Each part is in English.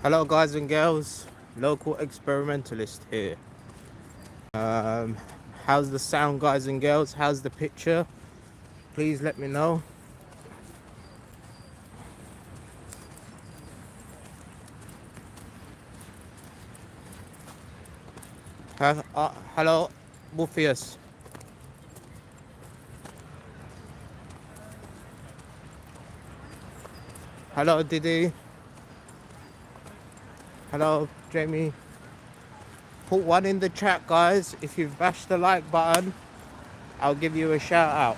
Hello guys and girls, local experimentalist here. How's the sound guys and girls? How's the picture? Please let me know. Hello, Morpheus. Hello Diddy. Hello Jamie. Put one in the chat guys. If you've bashed the like button, I'll give you a shout out.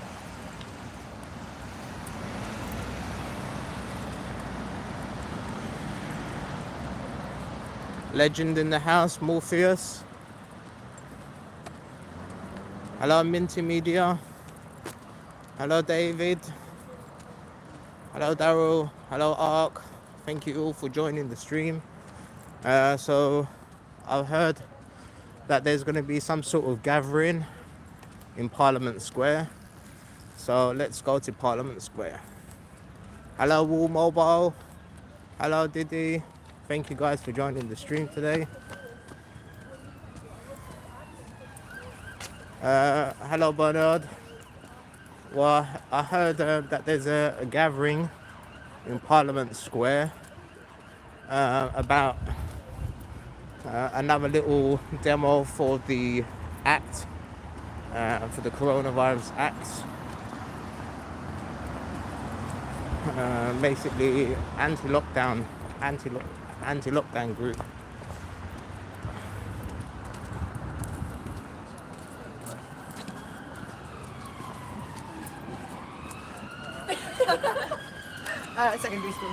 Legend in the house, Morpheus. Hello Minty Media. Hello David. Hello Daryl. Hello Ark. Thank you all for joining the stream. So I've heard that there's going to be some sort of gathering in Parliament Square. So let's go to Parliament Square. Hello Wall Mobile. Hello Diddy. Thank you guys for joining the stream today. Hello Bernard. Well, I heard that there's a gathering in Parliament Square about another little demo for the act, for the coronavirus act. Basically anti-lockdown group. Secondary school.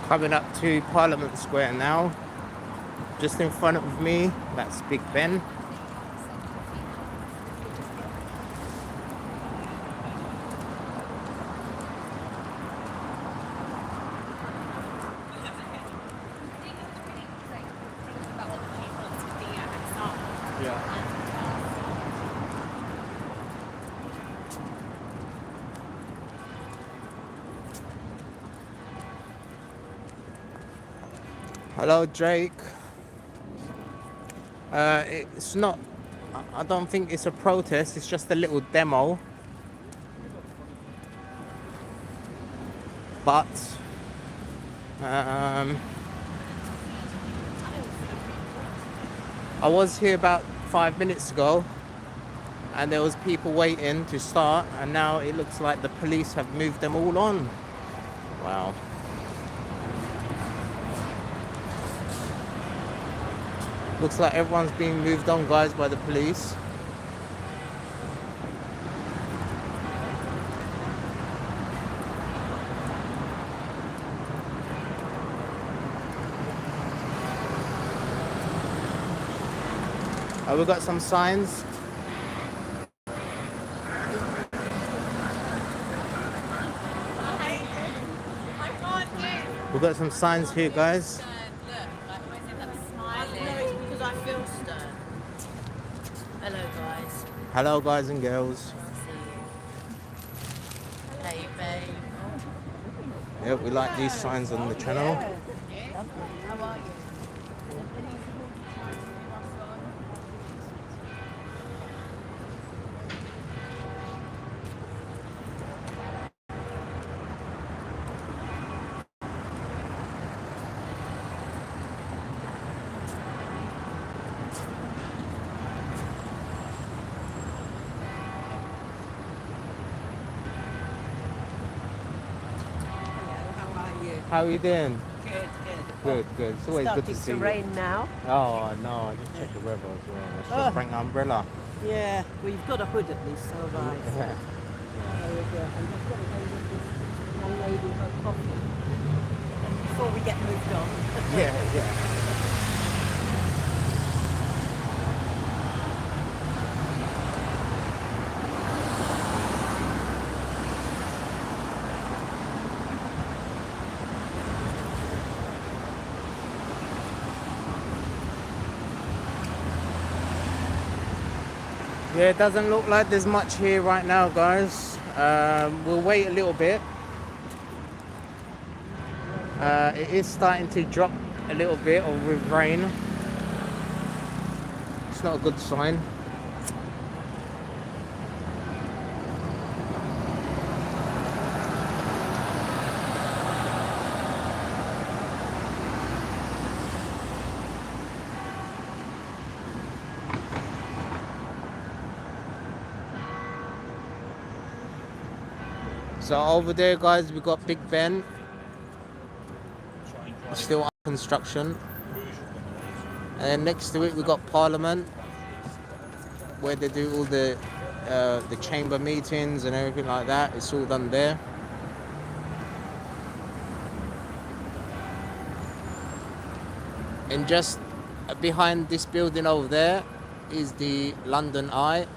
Coming up to Parliament Square now. Just in front of me, that's Big Ben. Hello Drake. It's not, I don't think it's a protest, it's just a little demo. But I was here about 5 minutes ago and there was people waiting to start, and now it looks like the police have moved them all on. Wow. Looks like everyone's being moved on, guys, by the police. We've got some signs. We've got some signs here, guys. Hello guys and girls. Hey babe. Yep, we like these signs on the channel. How are you? How are you doing? Good, good. Good, good. It's always good to Starting see to you. rain now. Oh, no, I just checked the weather as well. Let's just bring an umbrella. Yeah, well, you've got a hood at least, so have I. So Yeah. there we go. I'm just going to go with this young lady her coffee before we get moved on. Yeah, yeah. Yeah, it doesn't look like there's much here right now, guys. We'll wait a little bit. It is starting to drop a little bit or with rain. It's not a good sign. So over there, guys, we got Big Ben. Still under construction. And then next to it, we got Parliament, where they do all the chamber meetings and everything like that. It's all done there. And just behind this building over there is the London Eye.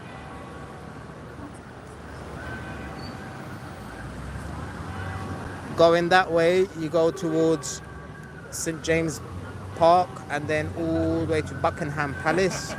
Going that way, you go towards St James Park and then all the way to Buckingham Palace.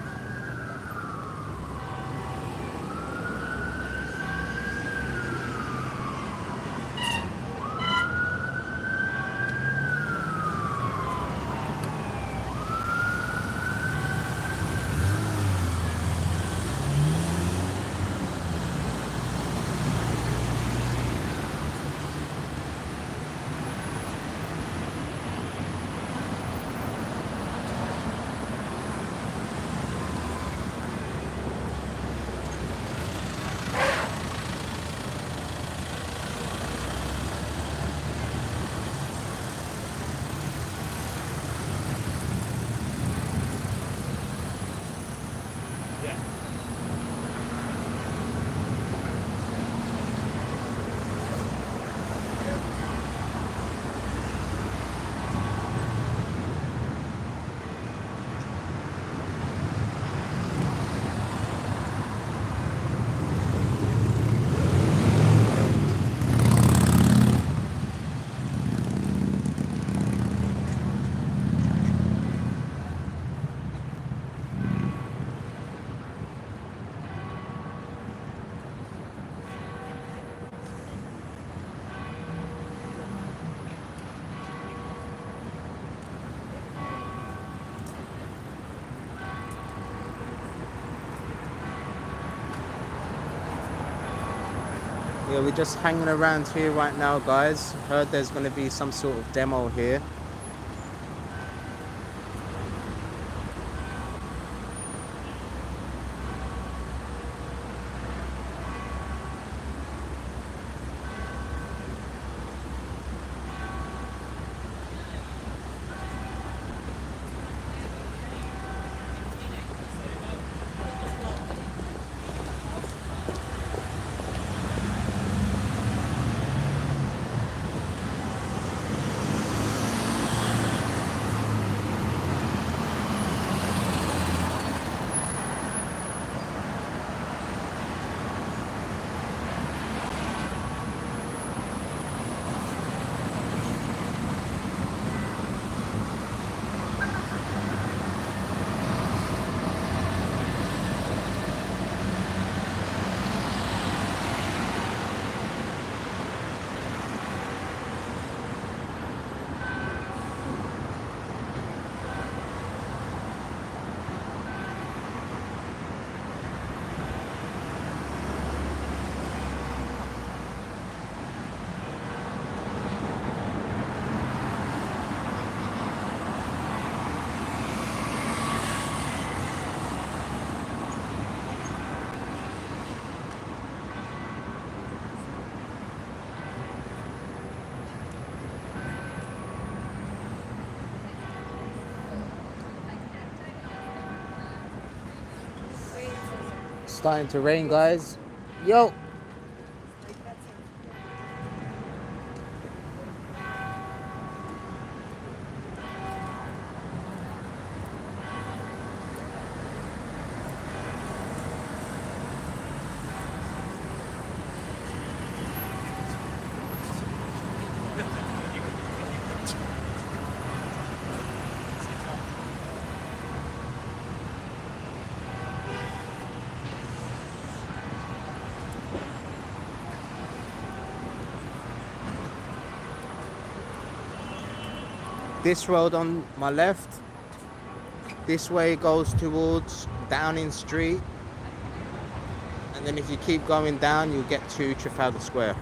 Yeah, we're just hanging around here right now, guys. Heard there's going to be some sort of demo here. starting to rain, guys. Yo! This road on my left, this way goes towards Downing Street, and then if you keep going down, you'll get to Trafalgar Square.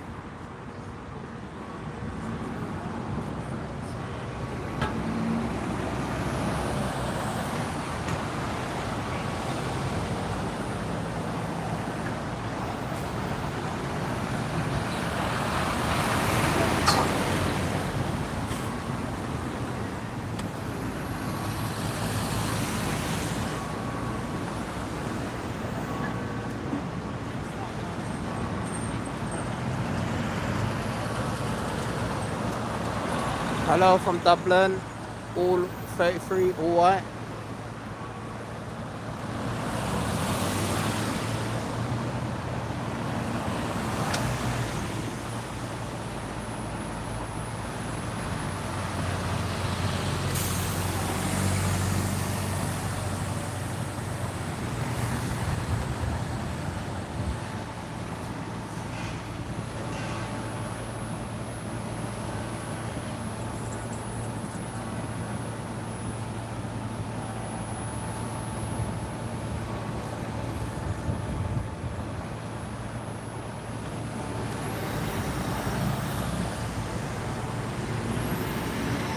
Hello from Dublin, all 33, all white.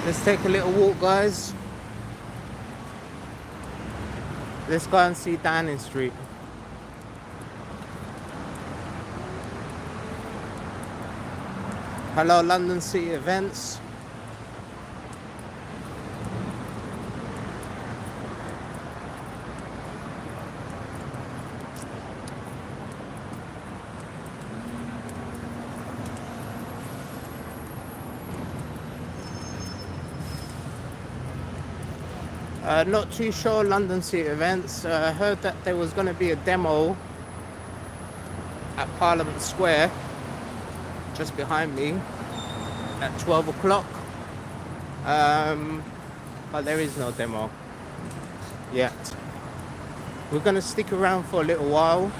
Let's take a little walk, guys. Let's go and see Downing Street. Hello, London City Events. Not too sure, London City Events. Heard that there was going to be a demo at Parliament Square, just behind me, at 12 o'clock. But there is no demo yet. We're going to stick around for a little while.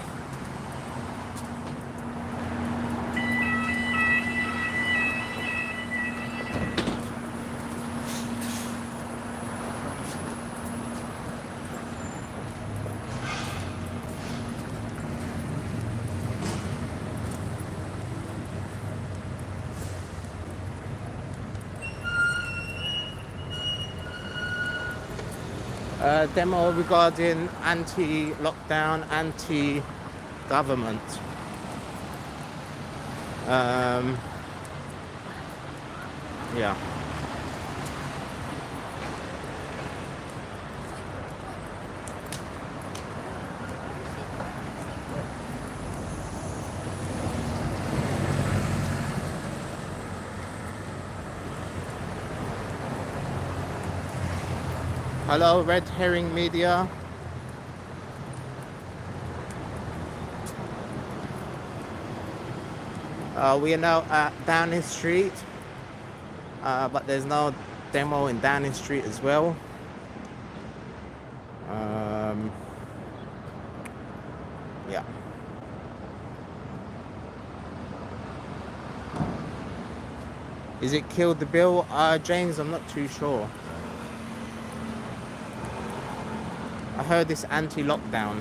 Demo regarding anti-lockdown, anti-government. Yeah. Hello, Red Herring Media. We are now at Downing Street, but there's no demo in Downing Street as well. Yeah. Is it killed the bill? James, I'm not too sure. I heard this anti-lockdown.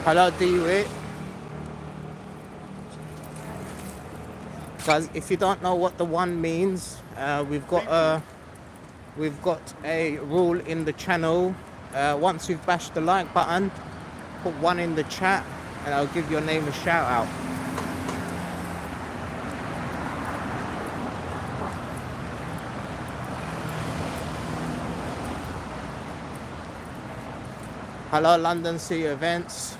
Hello, D-Wit. Guys, if you don't know what the one means, we've got a rule in the channel once you've bashed the like button, put 1 in the chat and I'll give your name a shout out. Hello London City Events.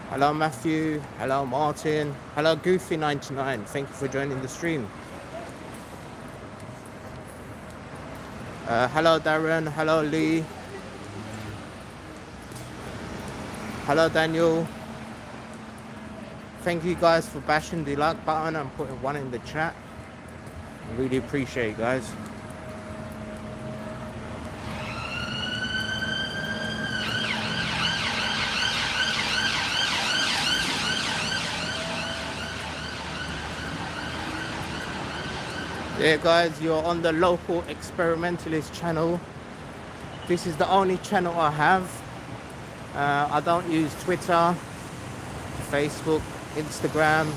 Hello Matthew. Hello Martin. Hello Goofy99. Thank you for joining the stream. Hello Darren. Hello Lee. Hello Daniel. Thank you guys for bashing the like button and putting 1 in the chat. I really appreciate it, guys. Yeah guys, you're on the local Experimentalist channel. This is the only channel I have. I don't use Twitter, Facebook, Instagram.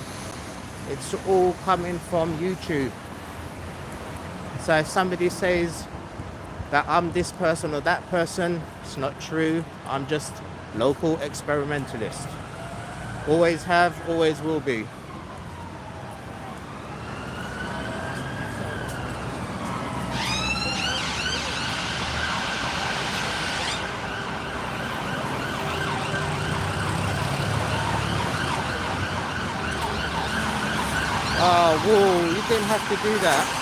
It's all coming from YouTube. So if somebody says that I'm this person or that person, it's not true. I'm just local experimentalist. Always have, always will be. Oh, whoa, you didn't have to do that.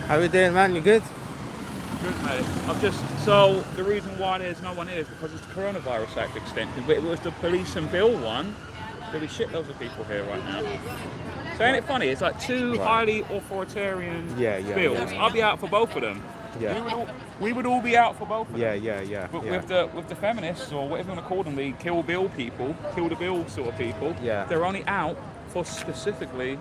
How you doing, man? You good? Good, mate. So the reason why there's no one here is because it's the Coronavirus Act extension. But if it was the police and bill one, there'd be shitloads of people here right now. So ain't it funny? It's like two highly authoritarian bills. I'll be out for both of them. Yeah. We would all be out for both of them. Yeah. But with the feminists, or whatever you want to call them, the kill bill people, kill the bill sort of people, they're only out for specifically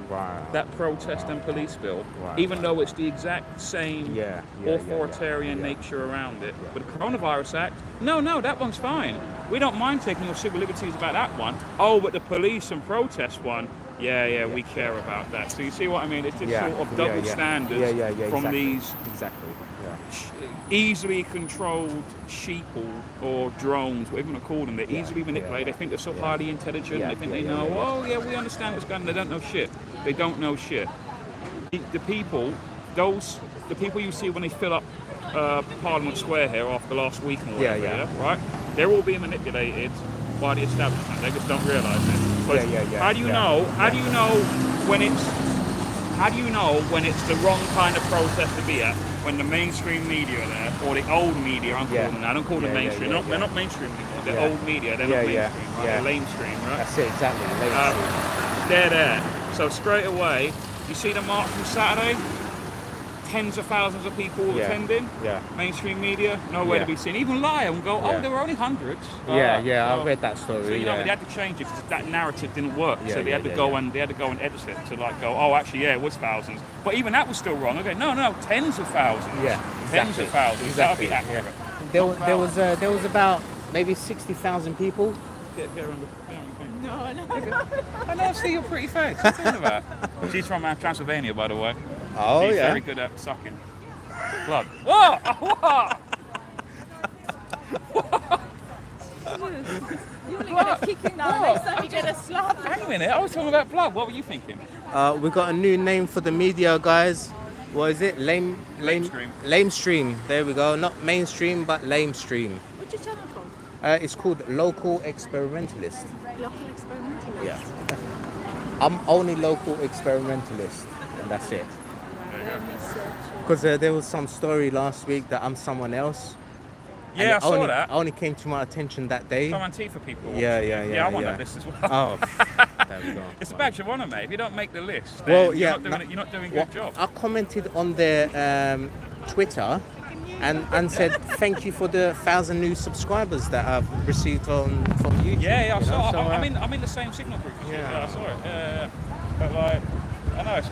that protest and police bill, even though it's the exact same authoritarian nature around it. But the Coronavirus Act, no, that one's fine. We don't mind taking your civil liberties about that one. Oh, but the police and protest one, we care about that. So you see what I mean? It's this sort of double standards from these easily controlled sheeple or drones, whatever you want to call them. They're easily manipulated. They think they're so highly intelligent. They think they know, we understand what's going on. They don't know shit. They don't know shit. The people you see when they fill up Parliament Square here after last week and whatever, right? They're all being manipulated by the establishment. They just don't realise it. How do you know when it's the wrong kind of protest to be at? When the mainstream media are there, or the old media, I'm calling them. I don't call them mainstream. They're not mainstream anymore. They're old media. They're not mainstream. Right? They're lamestream, right? That's it, exactly. They're there. So straight away, you see the march from Saturday? Tens of thousands of people attending. Mainstream media, nowhere to be seen. Even lie and go, there were only hundreds. I read that story. So they had to change it because that narrative didn't work. So they had to go and edit it to like go, it was thousands. But even that was still wrong. Okay, no, tens of thousands. Tens of thousands. Exactly. That would be accurate. There was about maybe 60,000 people. Get around the No. I know, see your pretty face. What's that about? She's from Transylvania, by the way. Oh, She's very good at sucking blood. What? You only get a kicking now, next time you get a slap. Hang a minute, I was talking about blood. What were you thinking? We got a new name for the media, guys. What is it? Lamestream. There we go. Not mainstream, but lamestream. What's your channel called? It's called Local Experimentalist. Local Experimentalist? Yeah. I'm only local experimentalist, and that's it. Because there was some story last week that I'm someone else. Yeah, I saw that. Only came to my attention that day. Some Antifa people. Yeah, I want that list as well. Oh, there we go. It's a badge of honour, mate. If you don't make the list, then you're not doing a good job. I commented on their Twitter, and said thank you for the 1,000 new subscribers that I've received from YouTube. Yeah, I you know? saw. So, I'm in the same signal group as you. Yeah. I saw it. But like, I know it's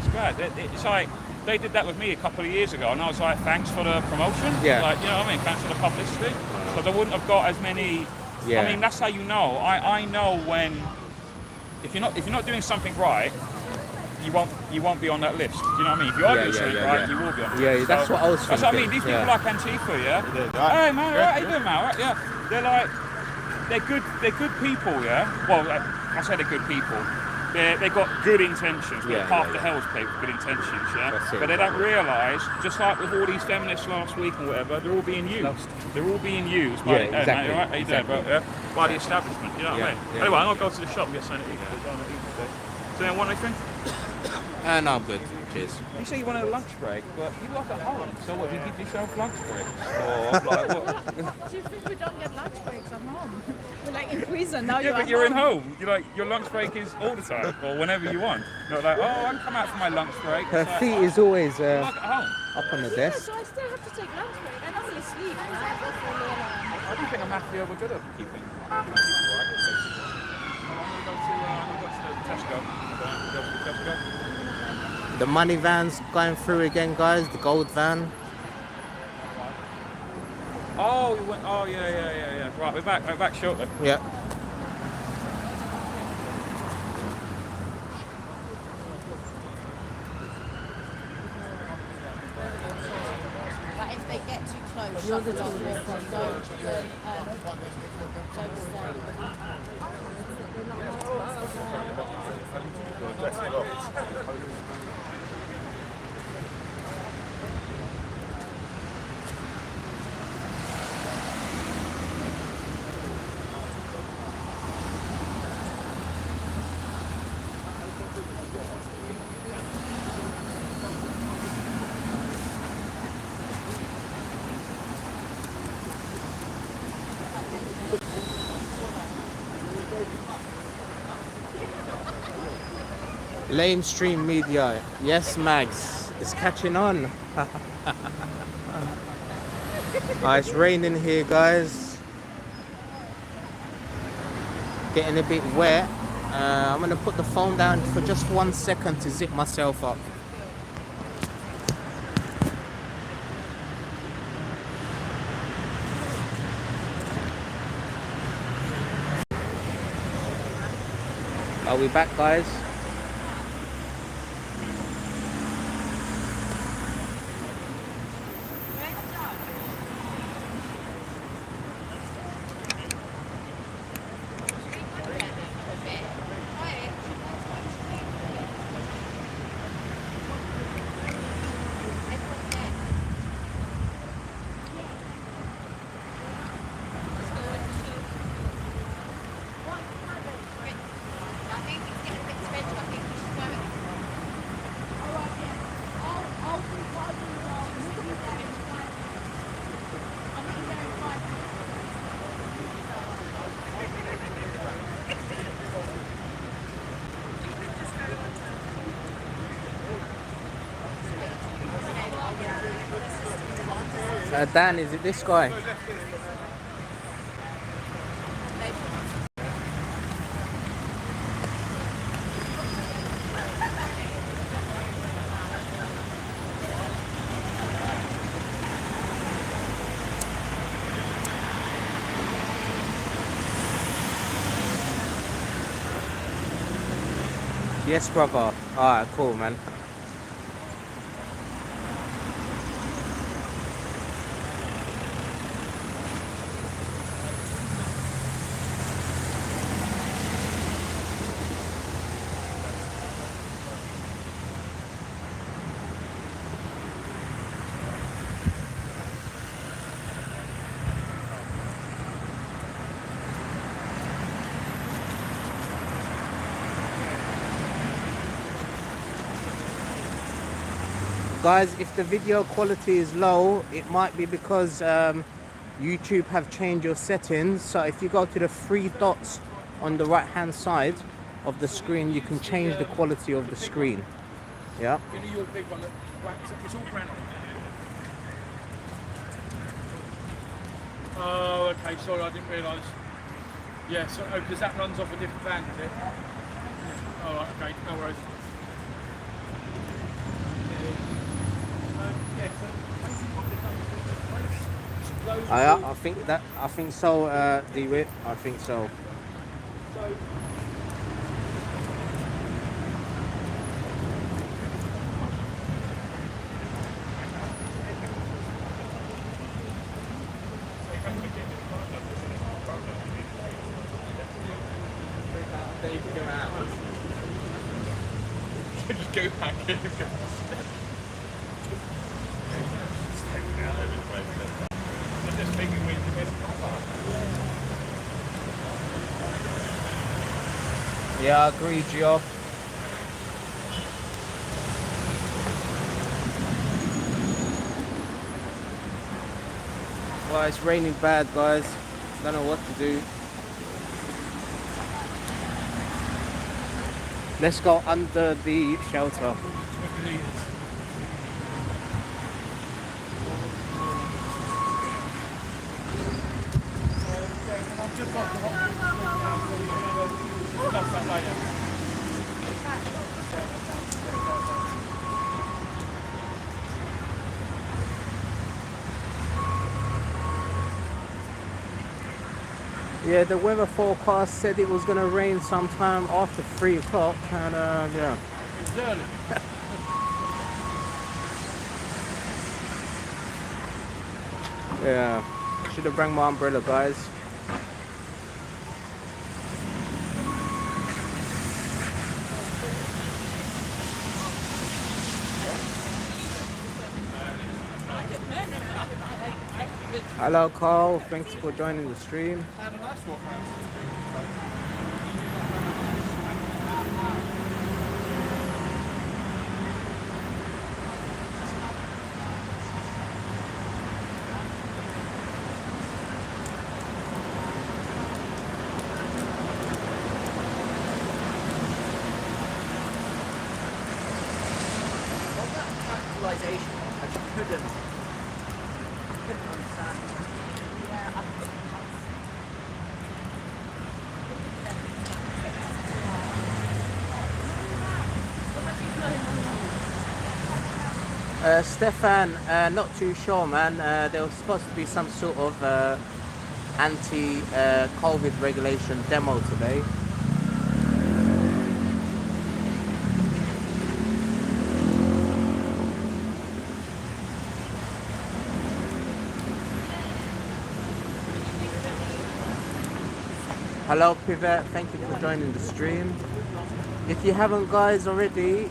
great. It's like they did that with me a couple of years ago, and I was like, thanks for the promotion. Yeah. Like, you know what I mean? Thanks for the publicity. Because I wouldn't have got as many. Yeah. I mean, that's how you know. I know when if you're not doing something right, you won't be on that list. Do you know what I mean? If you are doing something right, you will be on the list. That's what I was thinking. That's what I mean. These people like Antifa, yeah. Hey man, right? How you doing, man? Right? Yeah. They're good people, yeah. Well, I say they're good people. They've got good intentions. Half the hell's people with good intentions, yeah. But they don't realise, just like with all these feminists last week or whatever, they're all being used. They're all being used by the establishment. You know what I mean? Anyway, I'm gonna go to the shop and get something to eat. So then, want anything? No, I'm good. Cheers. You say you wanted a lunch break, but you work at home. So what? You give yourself lunch breaks? Or like what? Do you think we don't get lunch breaks at home? We're like in prison now. Yeah, but you're in home. You're like your lunch break is all the time or whenever you want. Not like, oh, I can come out for my lunch break. Her feet is always work at home. up on the Yeah, desk. so I still have to take lunch break. I normally sleep because I go for a little. I don't think I'm actually over good at keeping. I'm gonna go to Tesco. The money van's going through again, guys. The gold van. Oh, you went. Oh, yeah. Right, we're back. We're back shortly. Yeah. But if they get too close, shut the door. Don't stay. Lamestream Media. Yes, Mags. It's catching on. It's raining here, guys. Getting a bit wet. I'm going to put the phone down for just 1 second to zip myself up. Are we back, guys? Dan, is it this guy? Yes, brother. Alright, cool, man. Guys, if the video quality is low, it might be because YouTube have changed your settings. So if you go to the three dots on the right hand side of the screen, you can change the quality of the screen. Yeah. Oh, okay, sorry, I didn't realise. Yeah, so, because that runs off a different van, is it? Oh, right, okay, no worries. I think so, D-Wit. I think so. Just go back in. Just making way to get Yeah, I agree, Gio. Well, it's raining bad, guys. Don't know what to do. Let's go under the shelter. Yeah, the weather forecast said it was going to rain sometime after 3 o'clock, and yeah. It's early. Yeah, should have brought my umbrella, guys. Hello, Carl. Thanks for joining the stream. Have a nice walk around. Stefan, not too sure, man. There was supposed to be some sort of anti-COVID regulation demo today. Hello, Pivot. Thank you for joining the stream. If you haven't, guys, already,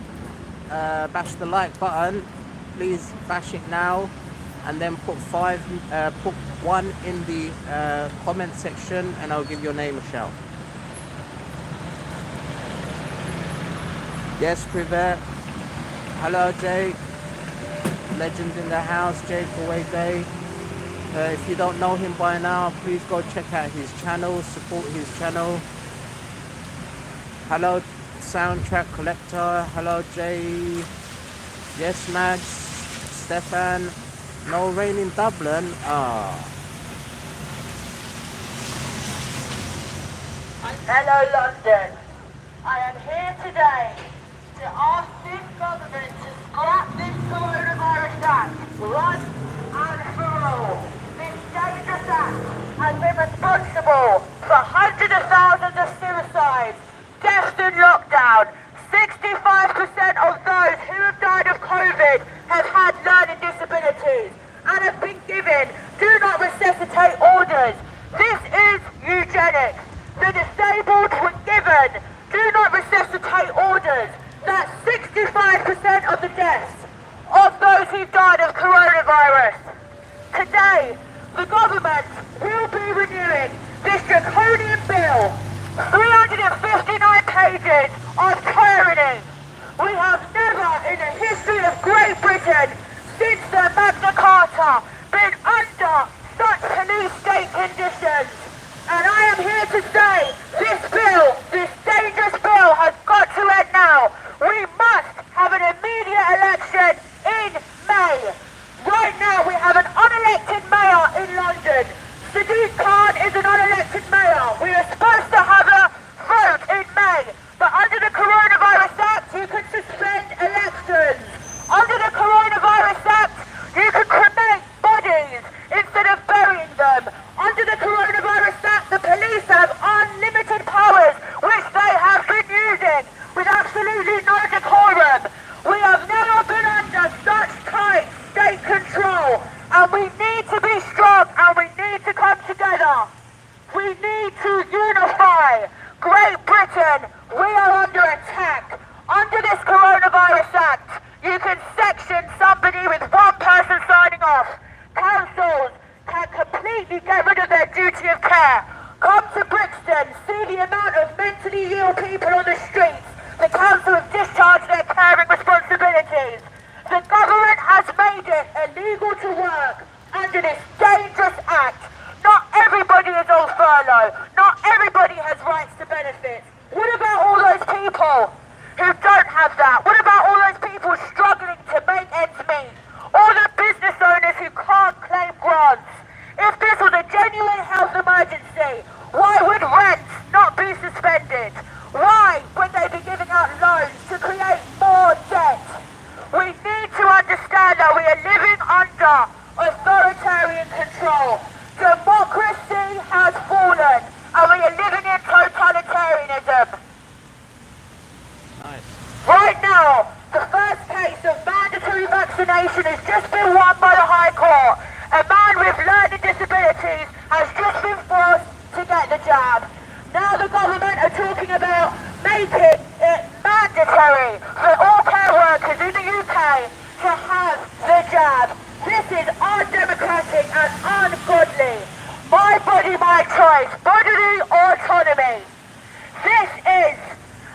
bash the like button. Please bash it now, and then put 1 in the comment section, and I'll give your name a shout. Yes, Privet. Hello, Jake. Legend in the house, Jake Away Day. If you don't know him by now, please go check out his channel, support his channel. Hello, Soundtrack Collector. Hello, Jay. Yes, Max. Stefan. No rain in Dublin. Hello, London. I am here today to ask this government to scrap this coronavirus act once and for all. This dangerous act has been responsible for hundreds of thousands of suicides, deaths in lockdown. 65% of those who have died of COVID have had learning disabilities and have been given do not resuscitate orders. This is eugenics. The disabled were given do not resuscitate orders. That's 65% of the deaths of those who died of coronavirus. Today, the government will be renewing this draconian bill. 359 pages of tyranny. We have never in the history of Great Britain since the Magna Carta been under such police state conditions. And I am here to say this bill, this dangerous bill has got to end now. We must have an immediate election in May. Right now we have an unelected mayor in London. The to unify. Great Britain, we are under attack. Under this Coronavirus Act, you can section somebody with one person signing off. Councils can completely get rid of their duty of care. Come to Brixton, see the amount of mentally ill people on the streets. The council have discharged their caring responsibilities. The government has made it illegal to work under this dangerous act. Not everybody is on furlough. Not everybody has rights to benefits. What about all those people who don't have that? What about all those people struggling to make ends meet? All the business owners who can't claim grants? If this was a genuine health emergency, why would rents not be suspended? Why would they be giving out loans to create more debt? We need to understand that we are living under authoritarian control. Democracy has fallen, and we are living in totalitarianism. Nice. Right now, the first case of mandatory vaccination has just been won by the High Court. A man with learning disabilities has just been forced to get the jab. Now the government are talking about making it mandatory for all care workers in the UK to have the jab. This is undemocratic and ungodly. My body, my choice. Bodily autonomy. This is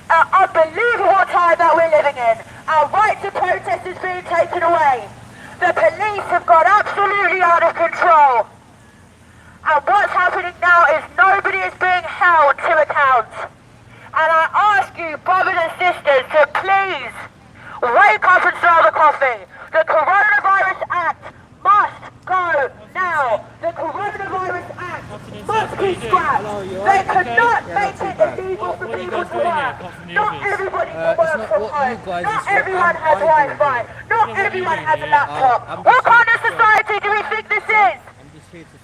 an unbelievable time that we're living in. Our right to protest is being taken away. The police have got absolutely out of control. And what's happening now is nobody is being held to account. And I ask you, brothers and sisters, to please wake up and smell the coffee. The Coronavirus Act must go now. The Coronavirus Act must be scrapped. They cannot make it illegal for people to work. Not everybody can work from home. Not everyone has Wi-Fi. Not everyone has a laptop. What kind of society do we think this is?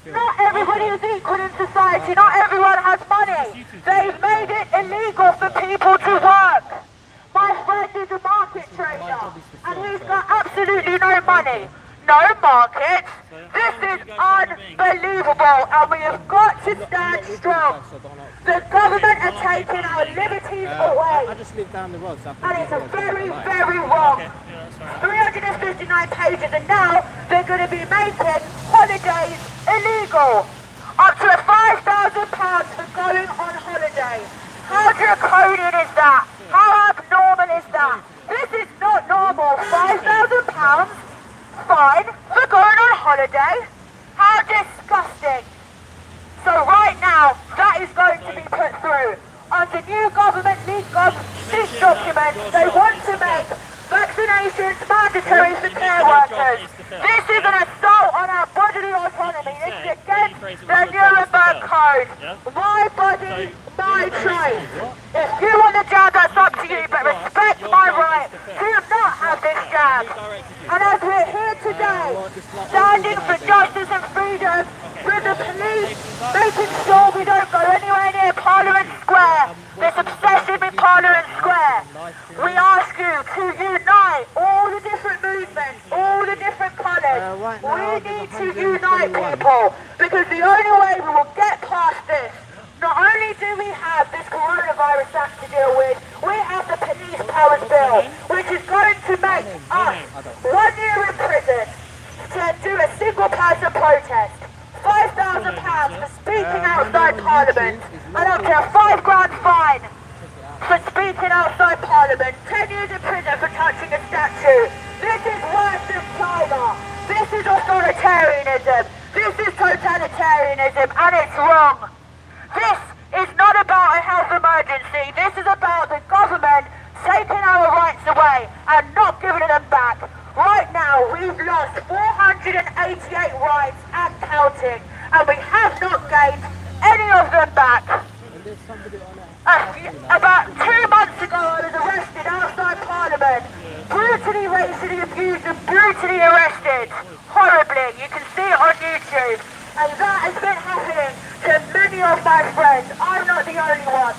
Not everybody is equal in society. Not everyone has money. They've made it illegal for people to work. My friend is a market trader, and he's got absolutely no money. No market. This is unbelievable, and we have got to stand strong. The government are taking our liberties away, I just live down the road, so and it's a very, very wrong. 359 pages, and now they're going to be making holidays illegal. Up to £5,000 for going on holiday. How draconian is that? How abnormal is that? This is not normal. £5,000 fine for going on holiday? How disgusting. So right now, that is going to be put through. Under new government leak documents, they want to make vaccinations mandatory for care workers. This is an assault on our bodily autonomy. This is against the Nuremberg Code. My body, my choice. If you want the jab, that's up to you, but respect my right to not have this jab. And as we're here today, standing for justice and freedom, with the police making sure we don't go anywhere near Parliament Square, this obsession with Parliament Square, we ask you to unite all the different movements, all the different colours. We need to unite people, because the only way we will get past this, not only do we have this Coronavirus Act to deal with, we have the Police Powers Bill, which is going to make us 1 year in prison to do a single person protest. £5,000 for speaking outside Parliament, and up to a £5,000 fine for speaking outside Parliament, 10 years in prison for touching a statue. This is worse than China. This is authoritarianism. This is totalitarianism, and it's wrong. This is not about a health emergency. This is about the government taking our rights away and not giving them back. Right now, we've lost 488 rights and counting, and we have not gained any of them back. About 2 months ago, I was arrested outside Parliament, brutally racially abused and brutally arrested. Horribly. You can see it on YouTube. And that has been happening to many of my friends. I'm not the only one.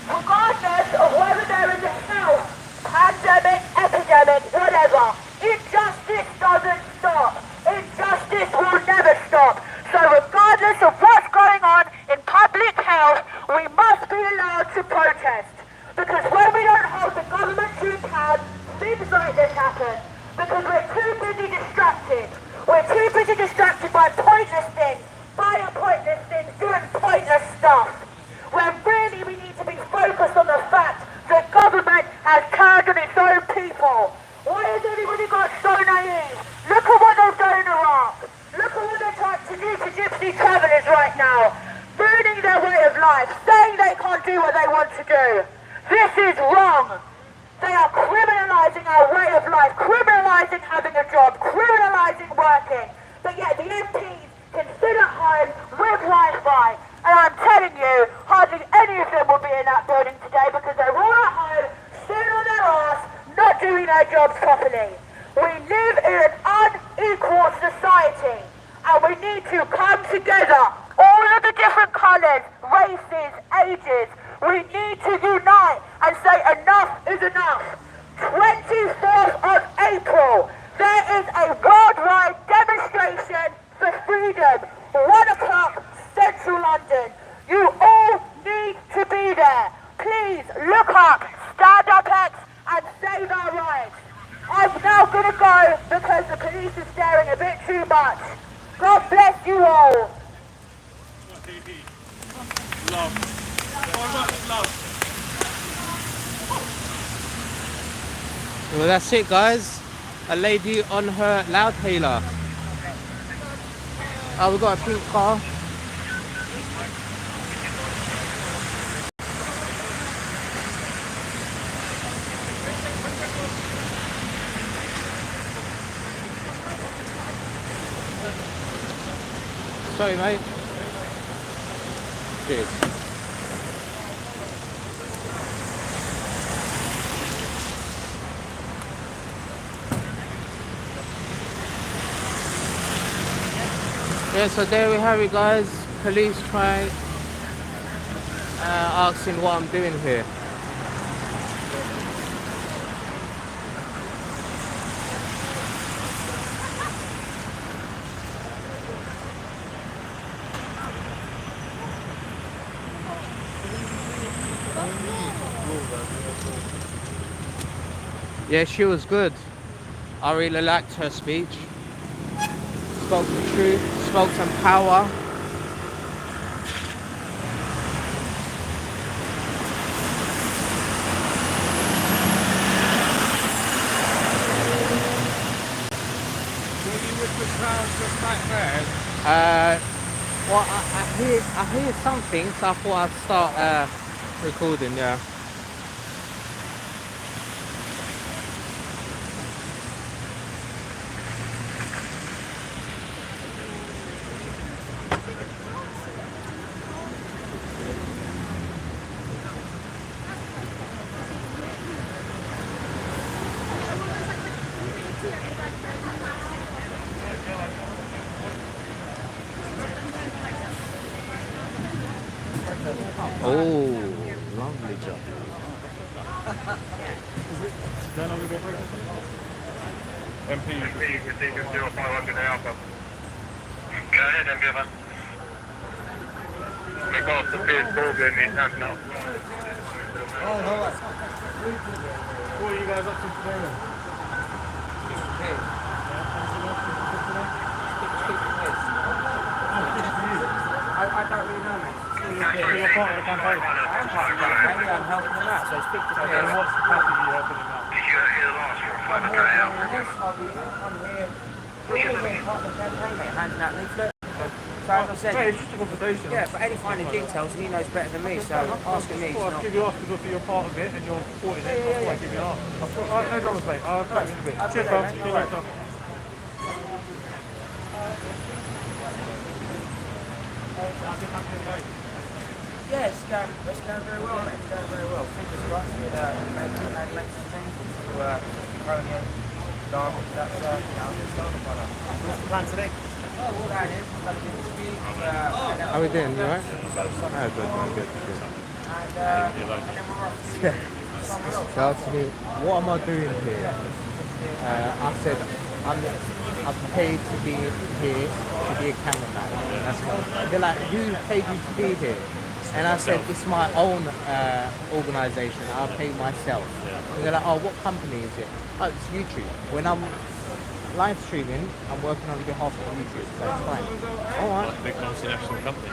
Regardless of whether there is a health, pandemic, epidemic, whatever, injustice doesn't stop. Injustice will never stop. So regardless of what's going on in public life, saying they can't do what they want to do. This is wrong. They are criminalising our way of life, criminalising having a job, criminalising working. But yet the MPs can sit at home with Wi-Fi. And I'm telling you, hardly any of them will be in that building today because they're all at home, sitting on their arse, not doing their jobs properly. We live in an unequal society and we need to come together, all of the different colours, races, ages. We need to unite and say enough is enough. 24th of April, there is a worldwide demonstration for freedom. 1 o'clock, Central London. You all need to be there. Please look up, stand up X and save our rights. I'm now going to go because the police are staring a bit too much. God bless you all. Love. So much love. Well, that's it, guys. A lady on her loudhailer. Oh, we've got a pink car. Sorry, mate. Cheers. Yeah, so there we have it, guys. Police try asking what I'm doing here. Yeah, she was good. I really liked her speech. Spoke the truth, spoke some power. Were you with the crowd just back there? Well, I hear something, so I thought I'd start recording. Yeah. Oh, lovely job. MP. Go ahead and give us. We got the first ball in his hand now. What are you guys up to today then? I don't really know, mate. You're part of the campaign. I'm part of the campaign, I'm helping them out, so speak to me. And what's the capacity you helping them out? Did you hear the last one? I'm here, we're all being part of the campaign, mate, handing out leaflets. So as I said, It's just a conversation. yeah, but any finding details, he knows better than me, so asking me is I'll not... give you off because you're part of it and you're supporting it. That's why I give you off. No problems, mate. I'll back you in a bit. Cheers, pal. See you later. Yeah, it's going very well, mate. It's going very well. Fingers crossed with make some things to Romeo, Darby, that's, just started by now. What's the plan today? Oh, all down here. How are we doing? You alright? Oh, good, man. Good, good. And then we're off to So asked me, what am I doing here? I said, I'm paid to be here to be a cameraman. That's what. They're like, who paid you to be here? And I said, it's my own organisation. I pay myself. And they're like, oh, what company is it? Oh, it's YouTube. When I'm live streaming, I'm working on behalf of YouTube, so it's fine. All right. Big multinational company.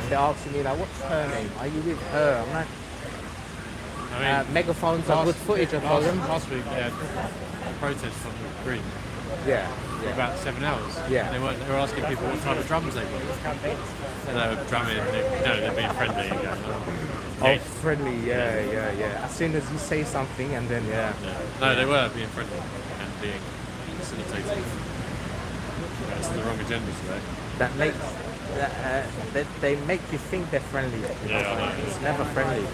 They're asking me like, what's her name? Are you with her? I'm like, I mean, megaphones are good footage, I told them. last week they had protests from the Green. Yeah. for about 7 hours. Yeah. They were asking people what type of drums they wanted. And they were drumming, they're being friendly and going, Oh, friendly, yeah. As soon as you say something, and then No, they were being friendly and being facilitating. That's the wrong agenda today. that makes that they make you think they're friendly. Yeah, I know. It's never friendly.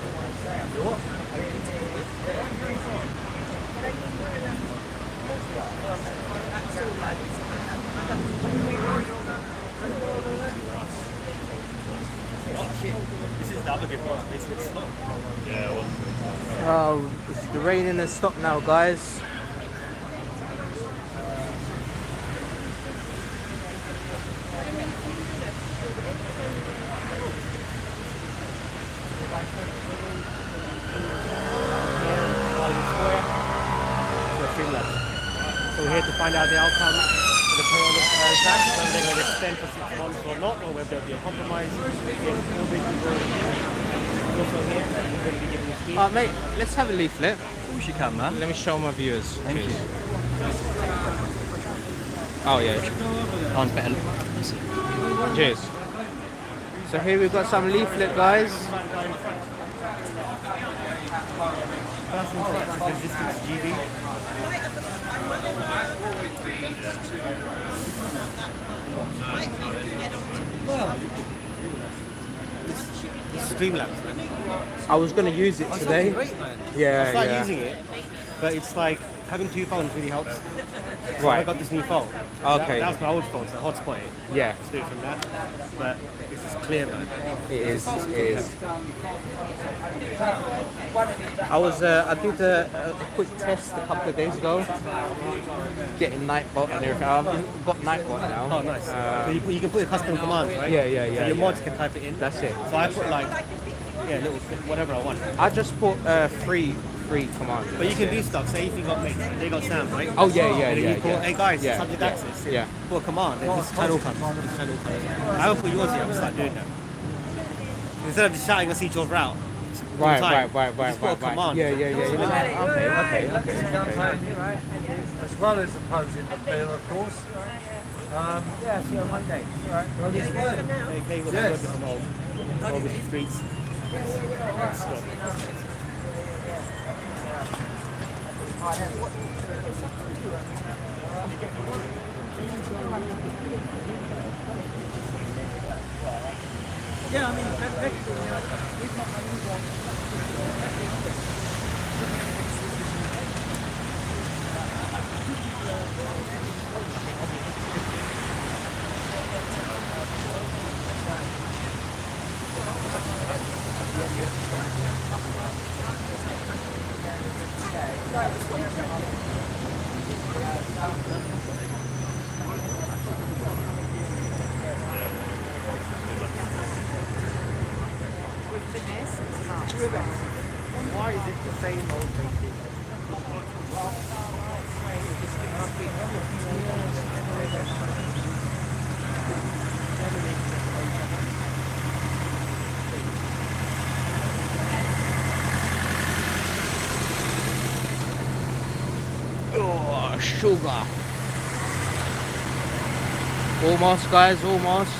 Oh, the raining has stopped now, guys. So we're here to find out the outcome of the corona exam, whether they're going to extend for 6 months or not, or whether there'll be a compromise. Also here, we're going to be giving a speech. Mate, let's have a leaflet. Of course you can, man. Let me show my viewers. Thank you. Oh yeah. Mine's better. Cheers. So here we've got some leaflet, guys. Personal sexual resistance GB. This is Streamlabs, man. I was gonna use it today. Great, man. Yeah, I started yeah. using it, but it's like having two phones really helps. So I Right. got this new phone. Okay. That was my old phone, so I hotspot it. Yeah, Let's do it from that. But this is clear, man. it is. It is. I did a quick test a couple of days ago, getting Nightbot and everything. I've got Nightbot now. Oh, nice. So you can put a custom command, right? Yeah, So your mods can type it in. That's it. So I put like, little whatever I want. I just put free command. But you can do stuff. Say if you got mates, they got Sam, right? Oh yeah, And then you put, hey guys, Yeah, subject yeah, access. yeah. Put a command, and this channel comes. This channel comes. I will put yours here. I'm gonna start doing that. Instead of just shouting us each other out. Right. Just put a command. Yeah. Okay. As well as opposing the bill, of course. Yeah, see you on Monday. All right. Well, yes, They will Yes. work on all the streets. yeah, I mean, Why is it the same old thing? Oh, sugar. Almost, guys, almost.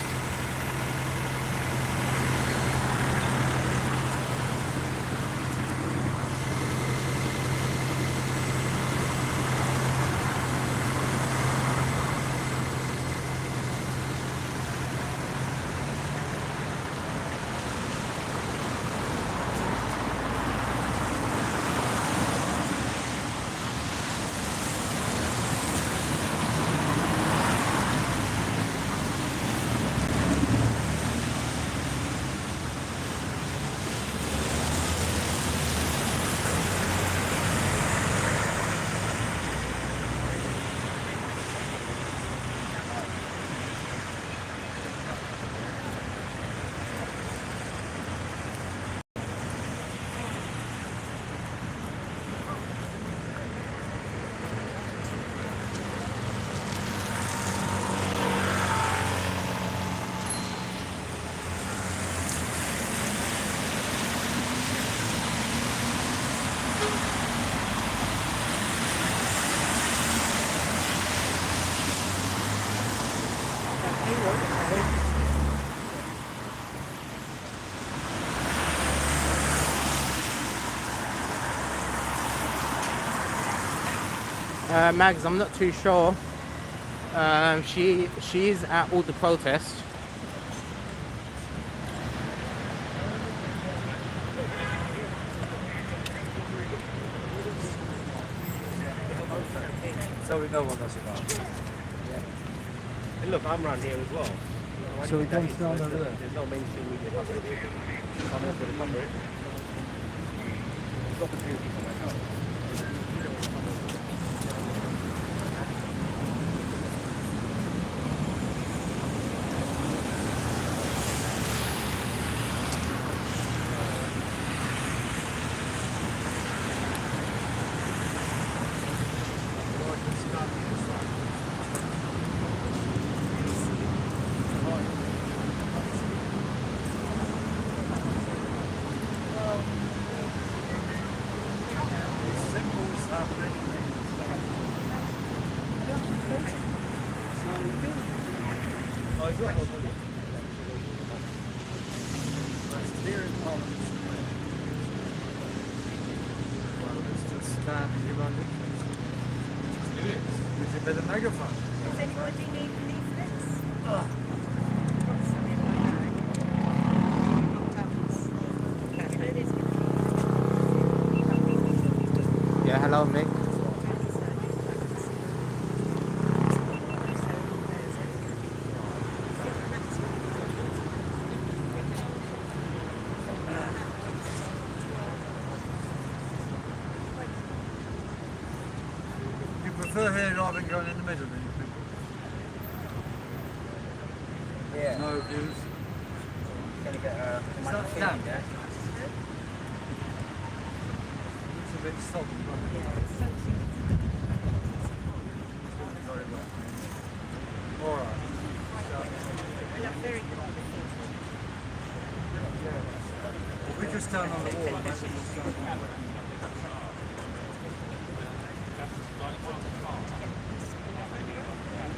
Mags, I'm not too sure. She's at all the protests. So we know what that's about. And look, I'm around here as well. So we come down over there. There's no mainstream media coverage. I'm not going to cover it. There's opportunity for myself. With a megaphone. Does anybody need leaflets? Yeah, hello, Mick. You prefer here rather than going in the middle, do you think? Yeah. No views. Gonna get Is that damp? yeah? It's a bit soggy. All right. If we just stand on the wall, maybe we'll stand on the wall.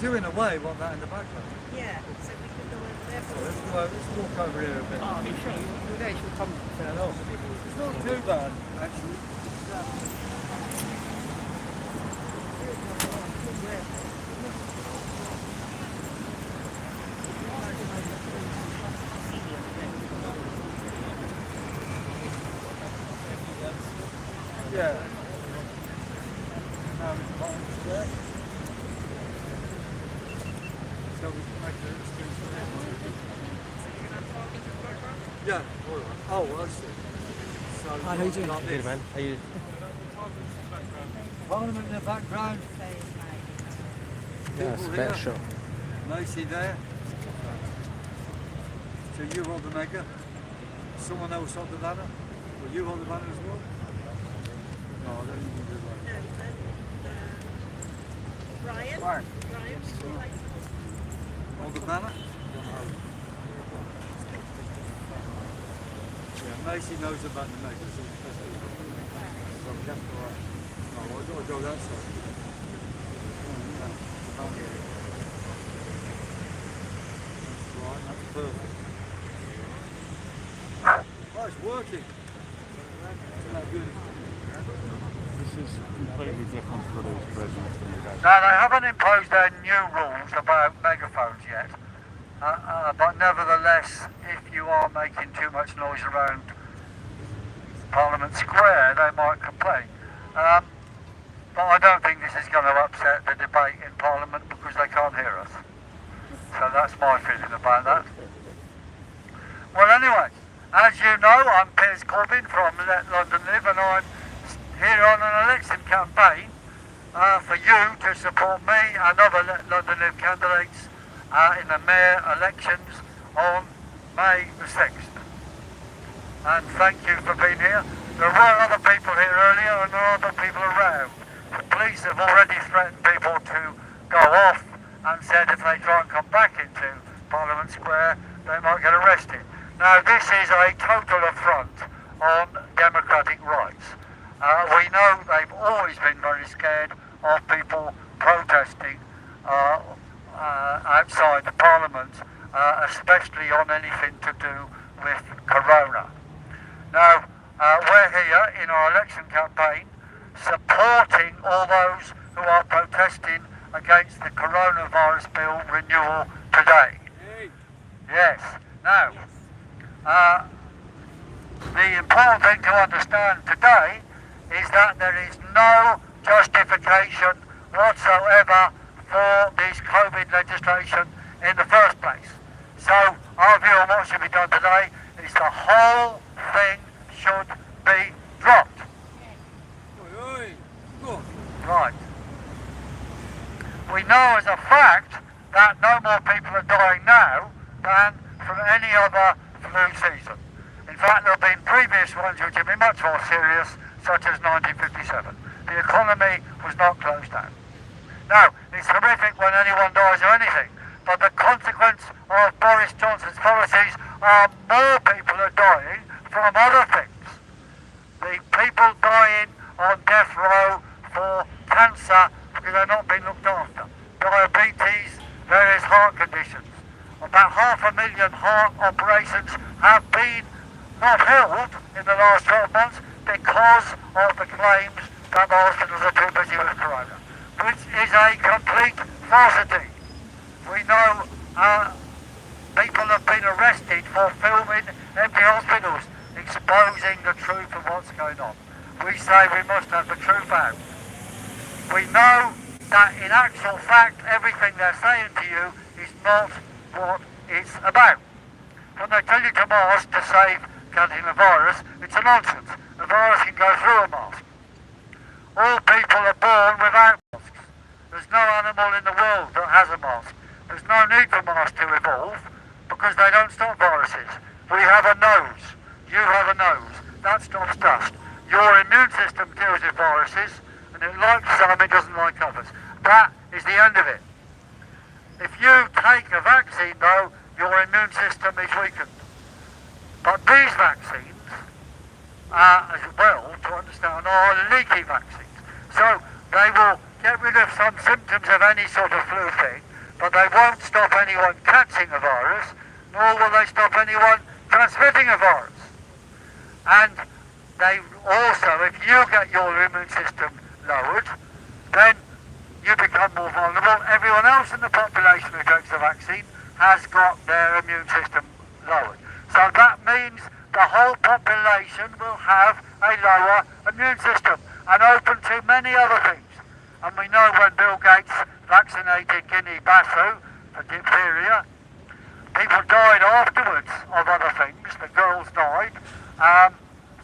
Do in a way want that in the background. Yeah, so we can go over there. Let's walk over here a bit. Oh, you sure? You actually come turn off. It's not too bad, actually. Yeah. So we can make the streets there. Yeah, all right. Oh, I see. So Hi, how you doing? like Good, this. man. How you? Parliament in the background. Yeah, People special. here. Macy there. So you hold the mega. Someone else hold the banner. Will you hold the banner as well? No, I don't think you do that. Brian? Fine. Brian, would you like Hold the banner. Yeah, Macy knows about the mega. So that's good. So we have to, no, I've got to go that side. Right, that's perfect. Oh, it's working. Isn't that good? This is completely different for these prisons than we had. No, they haven't imposed their new rules about megaphones yet. But nevertheless, if you are making too much noise around Parliament Square, they might complain. But I don't think this is going to upset the debate in Parliament because they can't hear us. So that's my feeling about that. Well, anyway, as you know, I'm Piers Corbyn from Let London Live, and I'm here on an election campaign for you to support me and other Let London Live candidates in the mayor elections on May the 6th. And thank you for being here. There were other people here earlier and there are other people around. The police have already threatened people to go off and said if they try and come back into Parliament Square, they might get arrested. Now this is a total affront on democratic rights. We know they've always been very scared of people protesting outside the Parliament. Parliament, especially on anything to do with Corona. Now, we're here in our election campaign supporting all those who are protesting against the coronavirus bill renewal today. Yes. Now, the important thing to understand today is that there is no justification whatsoever for this COVID legislation in the first place. So our view on what should be done today is the whole thing should be dropped. Right. We know as a fact that no more people are dying now than from any other flu season. In fact, there have been previous ones which have been much more serious, such as 1957. The economy was not closed down. Now, it's horrific when anyone dies of anything, but the consequence of Boris Johnson's policies are more people are dying from other things. The people dying on death row for cancer because they're not being looked after. Diabetes, various heart conditions. About 500,000 heart operations have been not held in the last 12 months because of the claims that the hospitals are too busy with corona, which is a complete falsity. We know people have been arrested for filming empty hospitals, exposing the truth of what's going on. We say we must have the truth out. We know that in actual fact everything they're saying to you is not what it's about. When they tell you to mask to save getting the virus, it's a nonsense. The virus can go through a mask. All people are born without masks. There's no animal in the world that has a mask. There's no need for masks to evolve because they don't stop viruses. We have a nose. You have a nose. That stops dust. Your immune system deals with viruses, and it likes some, it doesn't like others. That is the end of it. If you take a vaccine, though, your immune system is weakened. But these vaccines, as well, to understand, are leaky vaccines. So they will get rid of some symptoms of any sort of flu thing, but they won't stop anyone catching a virus, nor will they stop anyone transmitting a virus. And they also, if you get your immune system lowered, then you become more vulnerable. Everyone else in the population who takes the vaccine has got their immune system lowered. So that means the whole population will have a lower immune system and open to many other things. And we know when Bill Gates vaccinated Guinea Bassou for diphtheria, people died afterwards of other things. The girls died,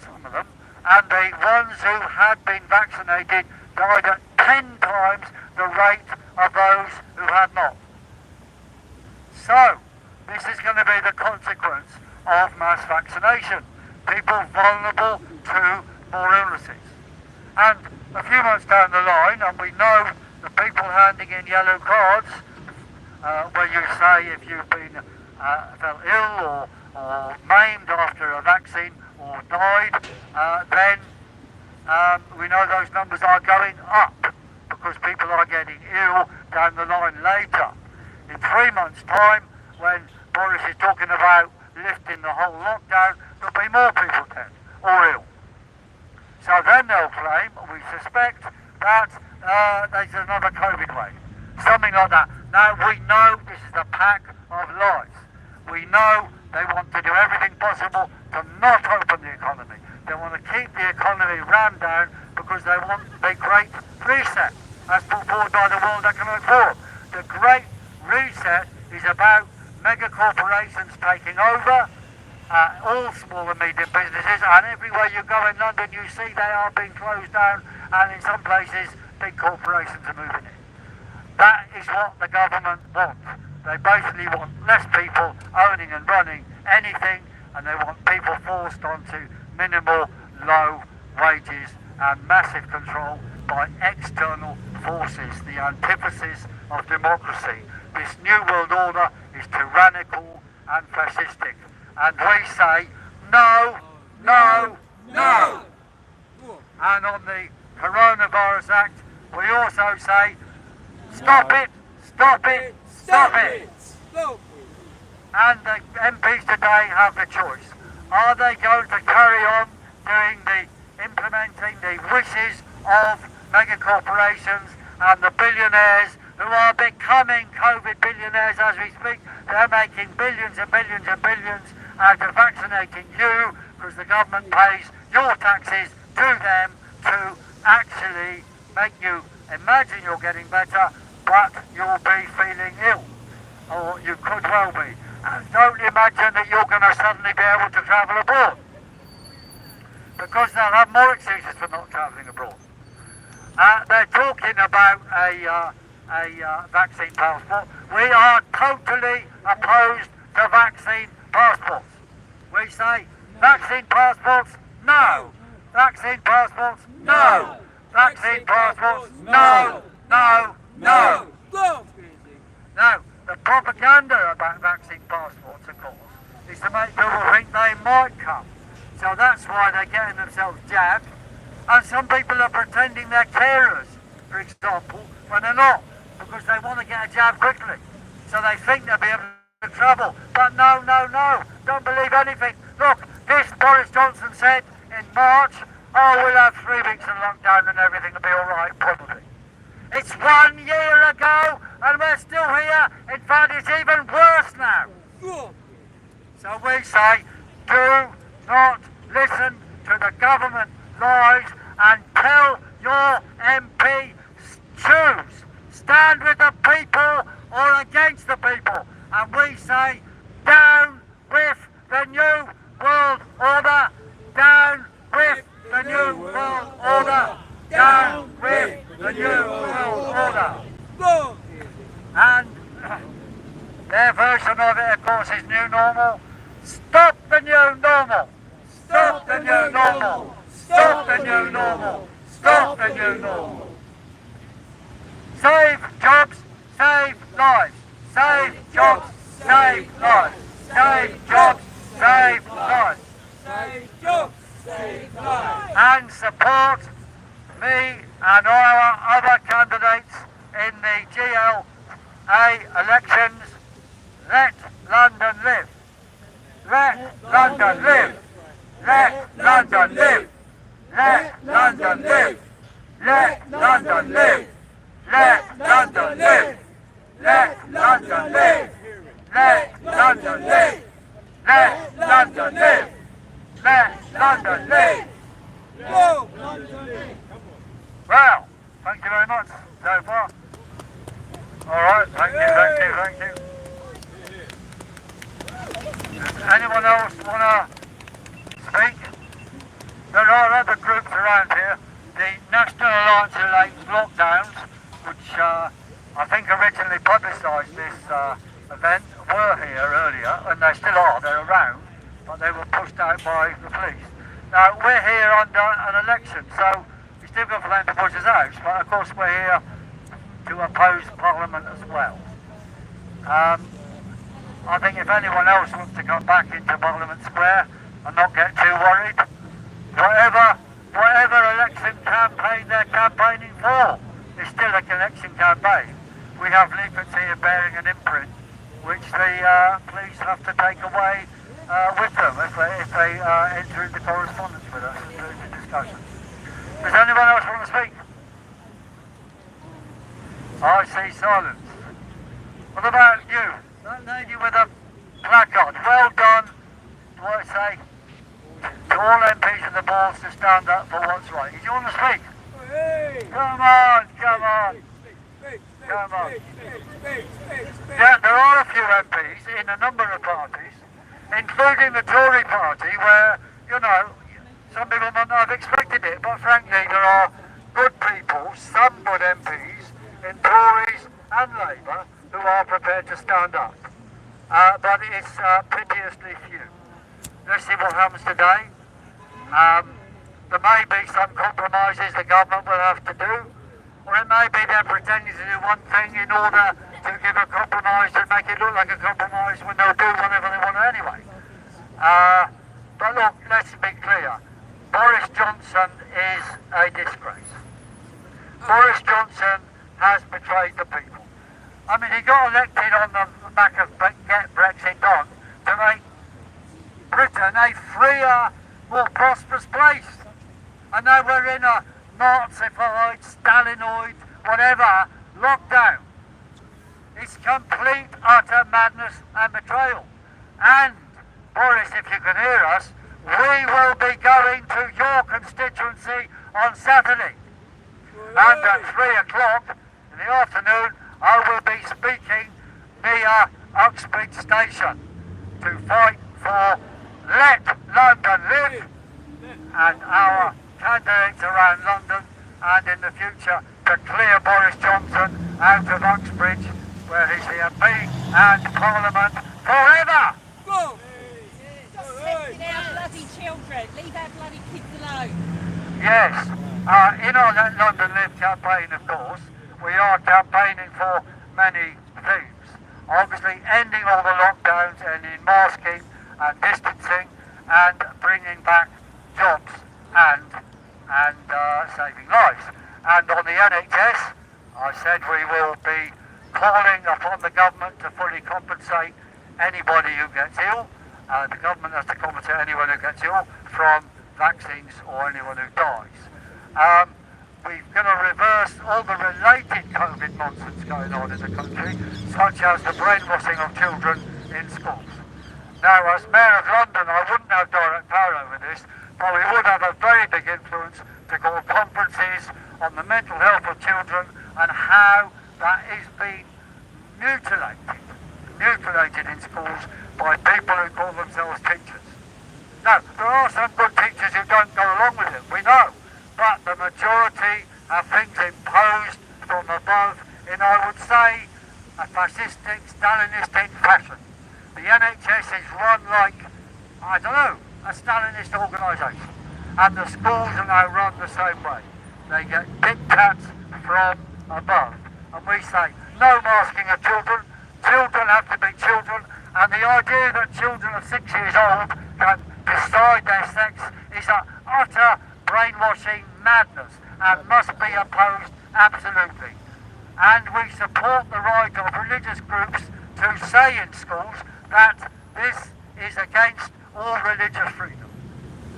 some of them, and the ones who had been vaccinated died at 10 times the rate of those who had not. So, this is going to be the consequence of mass vaccination. People vulnerable to more illnesses. And a few months down the line, and we know the people handing in yellow cards, where you say if you've been felt ill or maimed after a vaccine or died, then we know those numbers are going up because people are getting ill down the line later. In 3 months' time, when Boris is talking about lifting the whole lockdown, there'll be more people dead or ill. So then they'll claim, we suspect, that there's another COVID wave. Something like that. Now we know this is a pack of lies. We know they want to do everything possible to not open the economy. They want to keep the economy rammed down because they want the Great Reset, as put forward by the World Economic Forum. The Great Reset is about mega corporations taking over all small and medium businesses, and everywhere you go in London you see they are being closed down, and in some places big corporations are moving in. That is what the government wants. They basically want less people owning and running anything, and they want people forced onto minimal, low wages and massive control by external forces, the antithesis of democracy. This new world order is tyrannical and fascistic. And we say, no, no, no! And on the Coronavirus Act, we also say, stop it, stop it, stop it! Stop it! and the MPs today have the choice. Are they going to carry on implementing the wishes of mega corporations and the billionaires who are becoming COVID billionaires as we speak? They're making billions and billions and billions out of vaccinating you because the government pays your taxes to them to actually make you imagine you're getting better, but you'll be feeling ill, or you could well be. And don't imagine that you're going to suddenly be able to travel abroad, because they'll have more excuses for not travelling abroad. They're talking about a vaccine passport. We are totally opposed to vaccine passports. We say vaccine passports, no. Vaccine passports, no. Vaccine passports, no, no, no. Now, the propaganda about vaccine passports, of course, is to make people think they might come. So that's why they're getting themselves jabbed. And some people are pretending they're carers, for example, when they're not, because they want to get a jab quickly. So they think they'll be able to travel. But no, no, no, don't believe anything. Look, this Boris Johnson said in March, oh, we'll have 3 weeks of lockdown and everything will be all right, probably. It's 1 year ago and we're still here. In fact, it's even worse now. So we say, do not listen to the government lies and tell your MP, choose. Stand with the people or against the people. And we say, down with the New World Order. Down with the New World Order. Down with the New World Order. And their version of it, of course, is new normal. Stop the new normal. Stop the new normal. Stop the new normal. Stop the new normal. Save jobs, save lives. Save jobs, save lives. Save jobs, save lives. Save jobs, save lives. And support me and our other candidates in the GLA elections. Let London live. Let London live. Let London live. Let London live. Let London live. Let London live. Let London live. Let London live. Let London live. Let London live. Well, thank you very much so far. All right, thank you. Does anyone else want to speak? There are other groups around here. The National Alliance Against Lockdowns, which I think originally publicised this event, were here earlier, and they still are, they're around, but they were pushed out by the police. Now, we're here under an election, so it's difficult for them to push us out, but of course we're here to oppose Parliament as well. I think if anyone else wants to come back into Parliament Square and not get too worried, whatever election campaign they're campaigning for is still an election campaign. We have leaflets here bearing an imprint, which the police have to take away with them if they enter into correspondence with us and do the discussion. Does anyone else want to speak? I see silence. What about you? That lady with a placard. Well done, do I say, to all MPs and the boards to stand up for what's right. Do you want to speak? Come on. Yeah, there are a few MPs in a number of parties, including the Tory party, where, you know, some people might not have expected it, but frankly there are good people, some good MPs in Tories and Labour who are prepared to stand up. But it's piteously few. Let's see what happens today. There may be some compromises the government will have to do, or it may be they're pretending to do one thing in order to give a compromise to make it look like a compromise when they'll do whatever they want anyway. But look, let's be clear. Boris Johnson is a disgrace. Boris Johnson has betrayed the people. I mean, he got elected on the back of Get Brexit Brexit on to make Britain a freer, more prosperous place. And now we're in a Nazified, Stalinoid, whatever, lockdown. It's complete, utter madness and betrayal. And, Boris, if you can hear us, we will be going to your constituency on Saturday. And at 3 o'clock in the afternoon, I will be speaking near Uxbridge Station to fight for Let London Live, and our candidates around London and in the future to clear Boris Johnson out of Uxbridge, where he's the MP and Parliament forever. Stop sexing our bloody children. Leave our bloody kids alone. Yes, in our Let London Live campaign, of course, we are campaigning for many things. Obviously, ending all the lockdowns, ending masking and distancing, and bringing back jobs and saving lives. And on the NHS, I said we will be calling upon the government to fully compensate anybody who gets ill. The government has to compensate anyone who gets ill from vaccines or anyone who dies. We're going to reverse all the related COVID nonsense going on in the country, such as the brainwashing of children in schools. Now, as Mayor of London, I wouldn't have direct power over this, but we would have a very big influence to call conferences on the mental health of children and how that is being mutilated in schools by people who call themselves teachers. Now, there are some good teachers who don't go along with it, we know, but the majority have things imposed from above in, I would say, a fascistic, Stalinistic fashion. The NHS is run like, I don't know, a Stalinist organisation. And the schools are now run the same way. They get diktats from above. And we say, no masking of children. Children have to be children. And the idea that children of 6 years old can decide their sex is an utter brainwashing madness and must be opposed absolutely. And we support the right of religious groups to say in schools that this is against all religious freedom.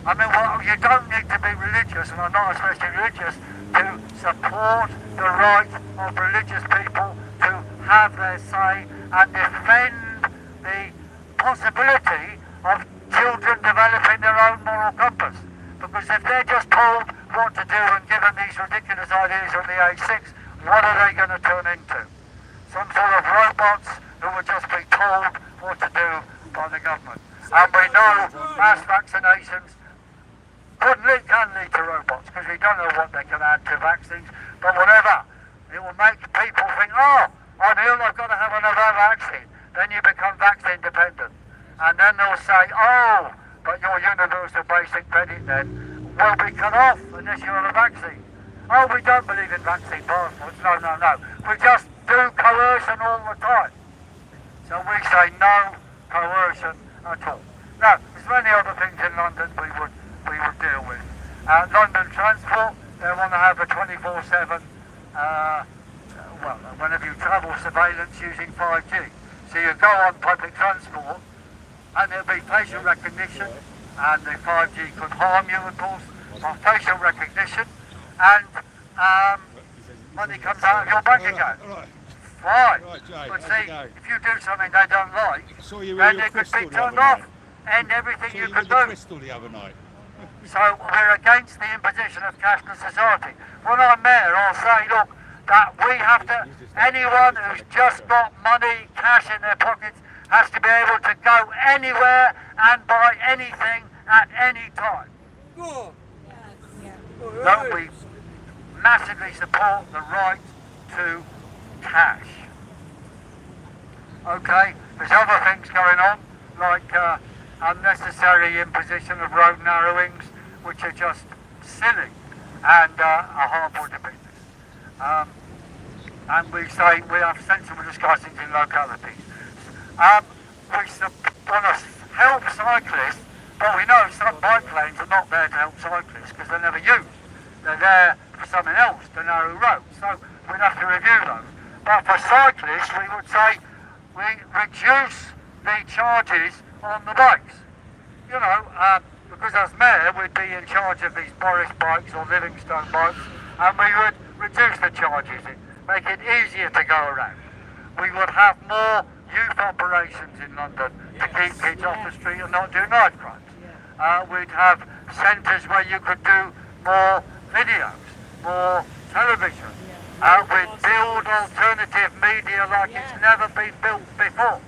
I mean, well, you don't need to be religious, and I'm not especially religious, to support the right of religious people to have their say and defend the possibility of children developing their own moral compass. Because if they're just told what to do and given these ridiculous ideas from the age 6, what are they going to turn into? Some sort of robots who will just be told what to do by the government. And we know mass vaccinations can lead to robots, because we don't know what they can add to vaccines, but whatever, it will make people think, oh, I'm ill, I've got to have another vaccine. Then you become vaccine dependent. And then they'll say, oh, but your universal basic credit then will be cut off unless you're on a vaccine. Oh, we don't believe in vaccine passports. No. We just do coercion all the time. So we say no coercion at all. Now, there's many other things in London we would deal with. London Transport, they want to have a 24/7, whenever you travel, surveillance using 5G. So you go on public transport and there'll be facial recognition, and the 5G could harm you, of course, by facial recognition, and money comes out of your bank account. Fine. But see, if you do something they don't like, then it could be turned off. End everything you can do. So we're against the imposition of cashless society. When I'm mayor, I'll say, look, that we have to, anyone who's just got money, cash in their pockets, has to be able to go anywhere and buy anything at any time. Don't we massively support the right to cash? Okay, there's other things going on, like unnecessary imposition of road narrowings, which are just silly and are harmful to business. And we say we have sensible discussions in localities. We want to help cyclists, but we know some bike lanes are not there to help cyclists because they're never used. They're there for something else, the narrow roads. So we'd have to review those. But for cyclists, we would say we reduce the charges on the bikes. You know, because as mayor we'd be in charge of these Boris bikes or Livingstone bikes, and we would reduce the charges, make it easier to go around. We would have more youth operations in London to keep kids off the street and not do knife crimes. We'd have centres where you could do more videos, more television. We'd build alternative media like it's never been built before.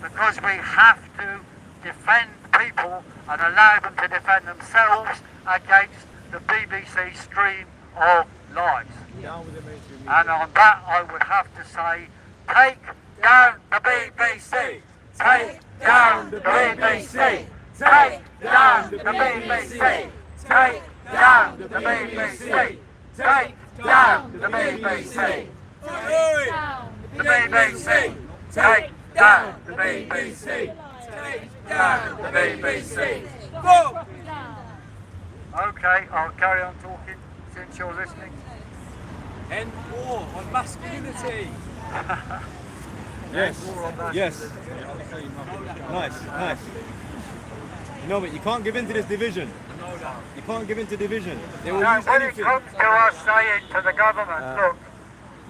Because we have to defend people and allow them to defend themselves against the BBC stream of lies. And on that I would have to say, take down the BBC! Take down the BBC! Take down the BBC! Take down the BBC! Take down the BBC! The BBC! Take down the BBC! Take down the BBC! Okay, I'll carry on talking since you're listening. End war on masculinity. Yes, yes. Nice, nice. No, but you can't give in to this division. You can't give in to division. They will use when anything. it comes to us saying to the government, look,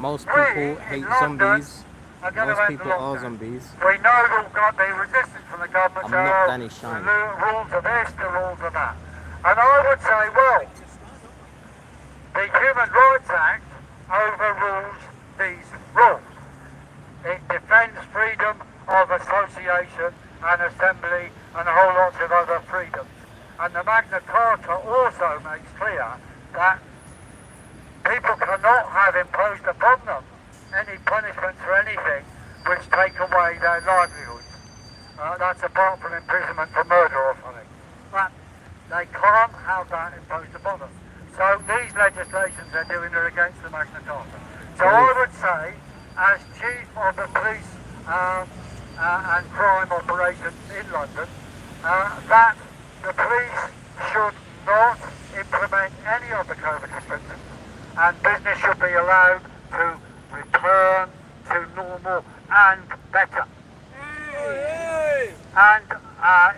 Most people hate zombies. Most people are zombies. we know there'll going to be resistance from the government. I'm not Danny Shine. The rules of this, the rules of that. And I would say, well, the Human Rights Act overrules these rules. It defends freedom of association and assembly and a whole lot of other freedoms. And the Magna Carta also makes clear that people cannot have imposed upon them any punishment for anything which take away their livelihoods. That's apart from imprisonment for murder or something. But they can't have that imposed upon them. So these legislations they're doing are against the Magna Carta. So I would say, as chief of the police and crime operations in London, that the police should not implement any of the COVID restrictions, and business should be allowed to return to normal and better. And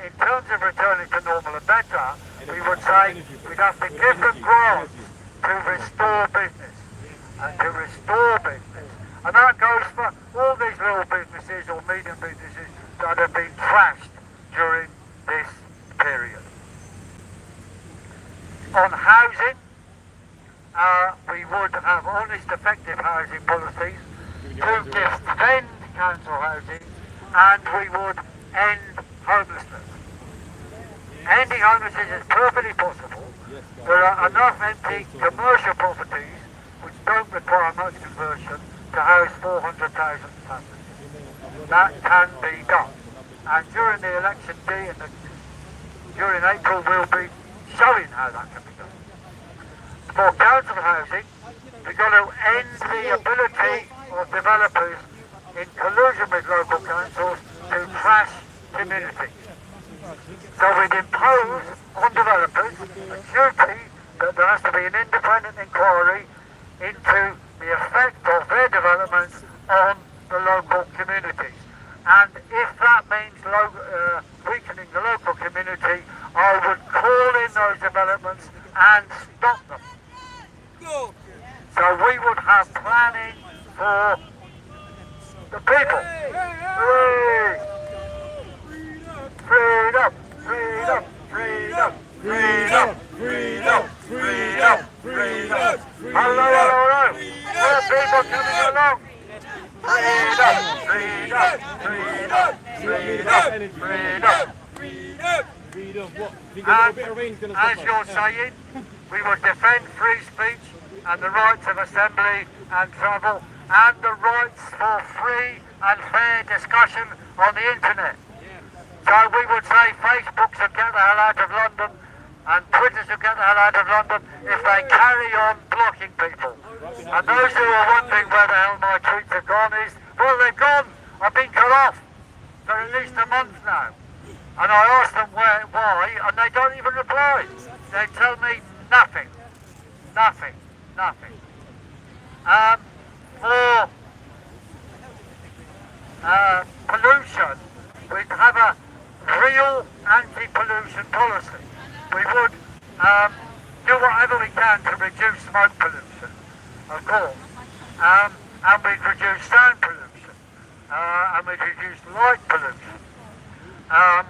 in terms of returning to normal and better, we would say we'd have to give them grants to restore business. And to restore business. And that goes for all these little businesses or medium businesses that have been trashed during this period. On housing, we would have honest, effective housing policies to defend council housing, and we would end homelessness. Ending homelessness is perfectly possible. There are enough empty commercial properties which don't require much conversion to house 400,000 families. That can be done. And during the election day and during April we'll be showing how that can be done. For council housing, we've got to end the ability of developers in collusion with local councils to trash communities. So we'd impose on developers a duty that there has to be an independent inquiry into the effect of their developments on the local communities. And if that means weakening the local community, I would call in those developments and stop them. So we would have planning for the people. Freedom, freedom, freedom, freedom, freedom, freedom, freedom. Hello, hello, hello. More people coming along. Freedom, freedom, freedom, freedom, freedom, freedom. And as you're saying, we will defend free speech and the rights of assembly and travel and the rights for free and fair discussion on the internet. So we would say Facebook should get the hell out of London and Twitter should get the hell out of London if they carry on blocking people. And those who are wondering where the hell my tweets have gone is, well, they're gone. I've been cut off for at least a month now. And I ask them why, and they don't even reply. They tell me nothing. Nothing. Nothing. For pollution, we'd have a real anti-pollution policy. We would do whatever we can to reduce smoke pollution, of course, and we'd reduce sound pollution, and we'd reduce light pollution, and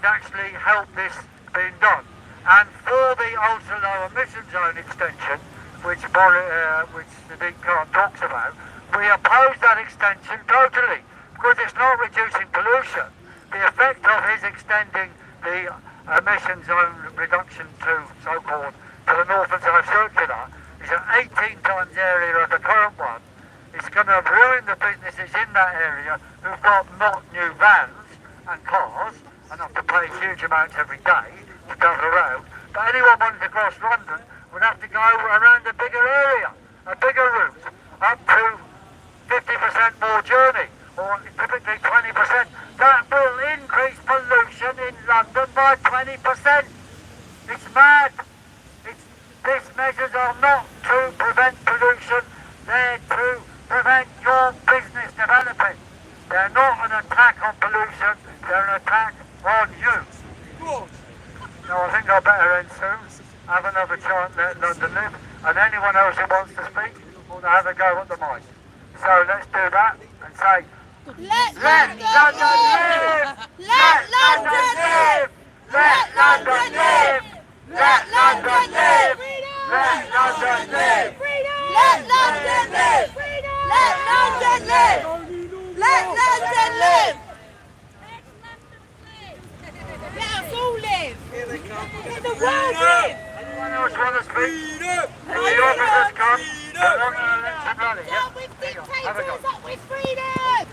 actually help this being done. And for the ultra-low emission zone extension, which Sadiq Khan talks about, we oppose that extension totally, because it's not reducing pollution. The effect of his extending the emission zone reduction to so-called to the north and south circular is an 18 times area of the current one. It's going to ruin the businesses in that area who've got not new vans and cars and have to pay huge amounts every day to travel around. But anyone wanting to cross London would have to go around a bigger area, a bigger route, up to 50% more journey, or typically 20%. That will increase pollution in London by 20%. It's mad. These measures are not to prevent pollution, they're to prevent your business developing. They're not an attack on pollution, they're an attack on you. Now I think I better end soon. Have another chant, Let London Live, and anyone else who wants to speak will have a go at the mic. So let's do that and say, Let London live! Let London live! Let London live! Let London live! Let London live! Let London live! Let London live! Let London live! Let us all live! Let the world live! Anyone else want to speak? The officers come, put on an election rally. Down with dictators, up with freedom!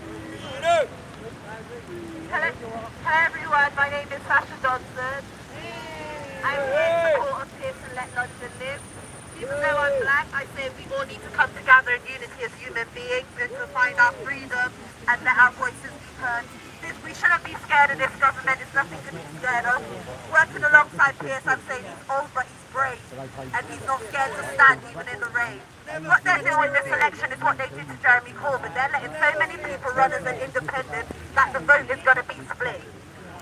Hello everyone, my name is Sasha Johnson. I'm here in support of Pearson Let London Live. Even though I'm black, I say we all need to come together in unity as human beings and to find our freedom and let our voices be heard. We shouldn't be scared of this government, there's nothing to be scared of. Working alongside Pierce, I'm saying he's old but he's brave, and he's not scared to stand even in the rain. What they're doing this election is what they did to Jeremy Corbyn. They're letting so many people run as an independent that the vote is going to be split.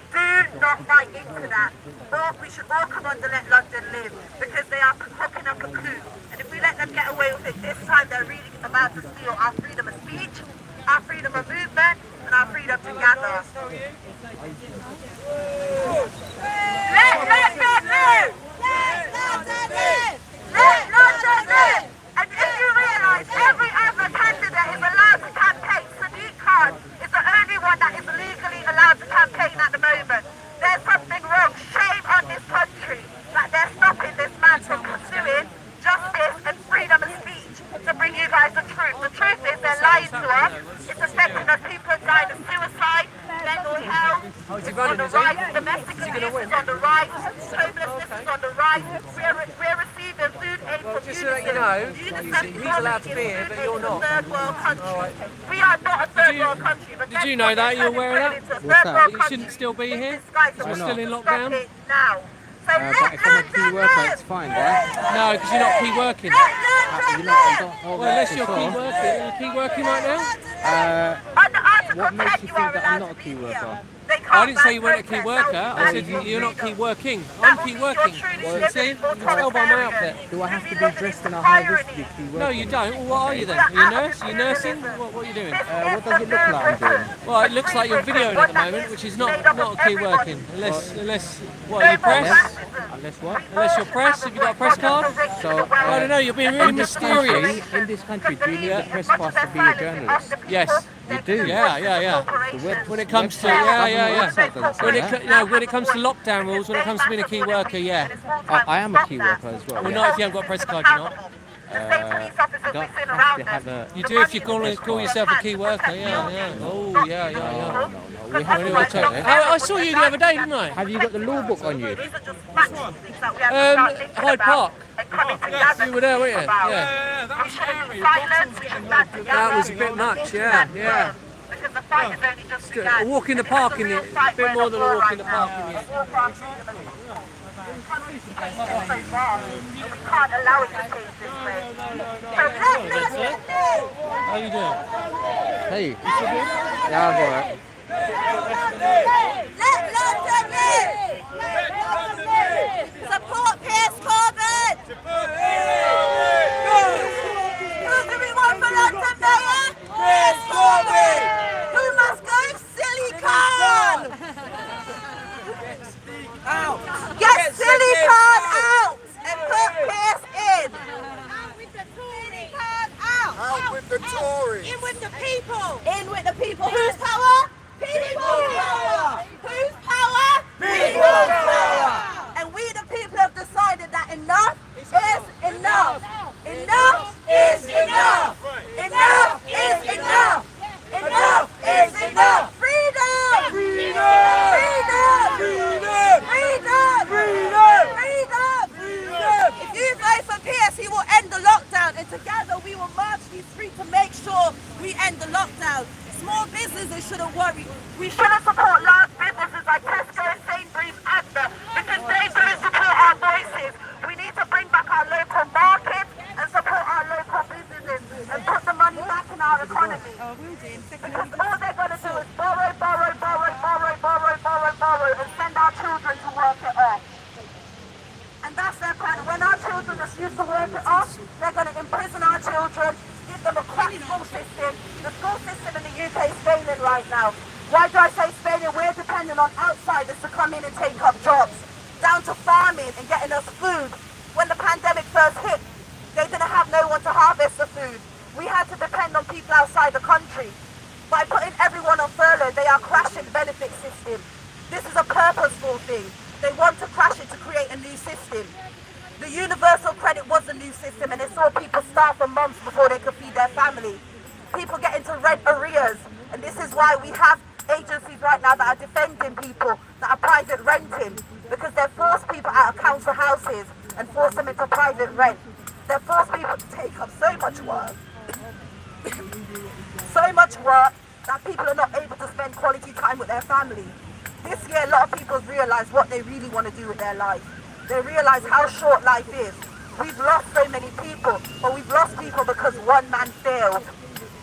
Do not buy into that. Or we should all come on to Let London Live, because they are cooking up a coup. And if we let them get away with it this time, they're really about to steal our freedom of speech, our freedom of movement, and our freedom to gather. Let London live! Let London live! Let London live! And if you realise, every other candidate is allowed to campaign. Sadiq Khan is the only one that is legally allowed to campaign at the moment. There's something wrong. Shame on this country that they're stopping this man from pursuing justice and freedom of speech to bring you guys the truth. The truth is they're lying to us. It's affecting us. People are dying of suicide, mental health. It's on the rise. Domestic abuse is on the rise. Homelessness is on the rise. We're receiving food aid from Just so that you know, he's allowed to be here, but you're not. Third world country. We are not a third world country. But Did you know that? You're wearing that? What's that? You shouldn't still be here? We're still in lockdown? Now. So But if I'm a key worker, it's fine, yeah? No, because you're not key working. You don't hold Well, unless that you're for key sure. working. Are you key working right now? What makes you think that I'm not a key worker? I didn't say you weren't a key worker. I said you're not key working. I'm key working. See? You can tell by my outfit. Do I have to be dressed in a high-vis to be key worker? No, you don't. Well, what are you then? Are you a nurse? Are you nursing? What are you doing? What does it look like I'm doing? Well, it looks like you're videoing at the moment, which is not a key working. Unless what, are you press? Unless what? Unless you're press, have you got a press card? So, I don't know, you're being really mysterious. In this country, do you need a press pass to be a journalist? Yes. You do? Yeah. When it comes to when it comes to lockdown rules, when it comes to being a key worker, yeah. I am a key worker as well. Well, not if you haven't got a press card, you're not. You don't have to have a... You do if you call yourself a key worker, yeah. Oh, yeah. No. We have to check it. I saw you the other day, didn't I? Have you got the law book on you? Hyde Park. You were there, weren't you? Yeah. That was a bit much, yeah. A walk in the park, in it. A bit more than a walk in the park, in it. Can't allow it to change this way. How you doing? Hey. Yeah, I'm alright. Let London live! Support Piers Corbyn! Who do we want for London Mayor? Piers Corbyn! Who must go? Silly Khan! Get Silly Khan out and put Piers in! Out with the Tories! In with the people! In with the people! Whose power? People's power! Whose power? People's power! And we the people have decided that enough is enough! Enough is enough! Enough is enough! Enough is enough! Freedom! Freedom! Freedom! Freedom! Freedom! Freedom! Freedom! If you vote for Pierce, he will end the lockdown, and together we will march these streets to make sure we end the lockdown. Small businesses shouldn't worry. We shouldn't support large businesses like Tesco, Sainsbury's, Asda, because they don't support our voices. We need to bring back our local markets and support our local businesses and put the money back in our economy. Because all they're going to do is borrow, borrow, borrow, borrow, borrow, borrow, borrow, and send our children to work it off. And that's their plan. When our children refuse to work it off, they're going to imprison our children, give them a crap school system. The school system in the UK is failing right now. Why do I say it's failing? We're dependent on outsiders to come in and take up jobs, down to farming and getting us food. When the pandemic first hit, they didn't have no one to harvest the food. We had to depend on people outside the country. By putting everyone on furlough, they are crashing the benefit system. This is a purposeful thing. They want to crash it to create a new system. The universal credit was a new system, and it saw people starve for months before they could feed their family. People get into rent arrears, and this is why we have agencies right now that are defending people that are private renting, because they force people out of council houses and force them into private rent. They force people to take up so much work, so much work that people are not able to spend quality time with their family. This year, a lot of people have realised what they really want to do with their life. They realise how short life is. We've lost so many people, but we've lost people because one man failed.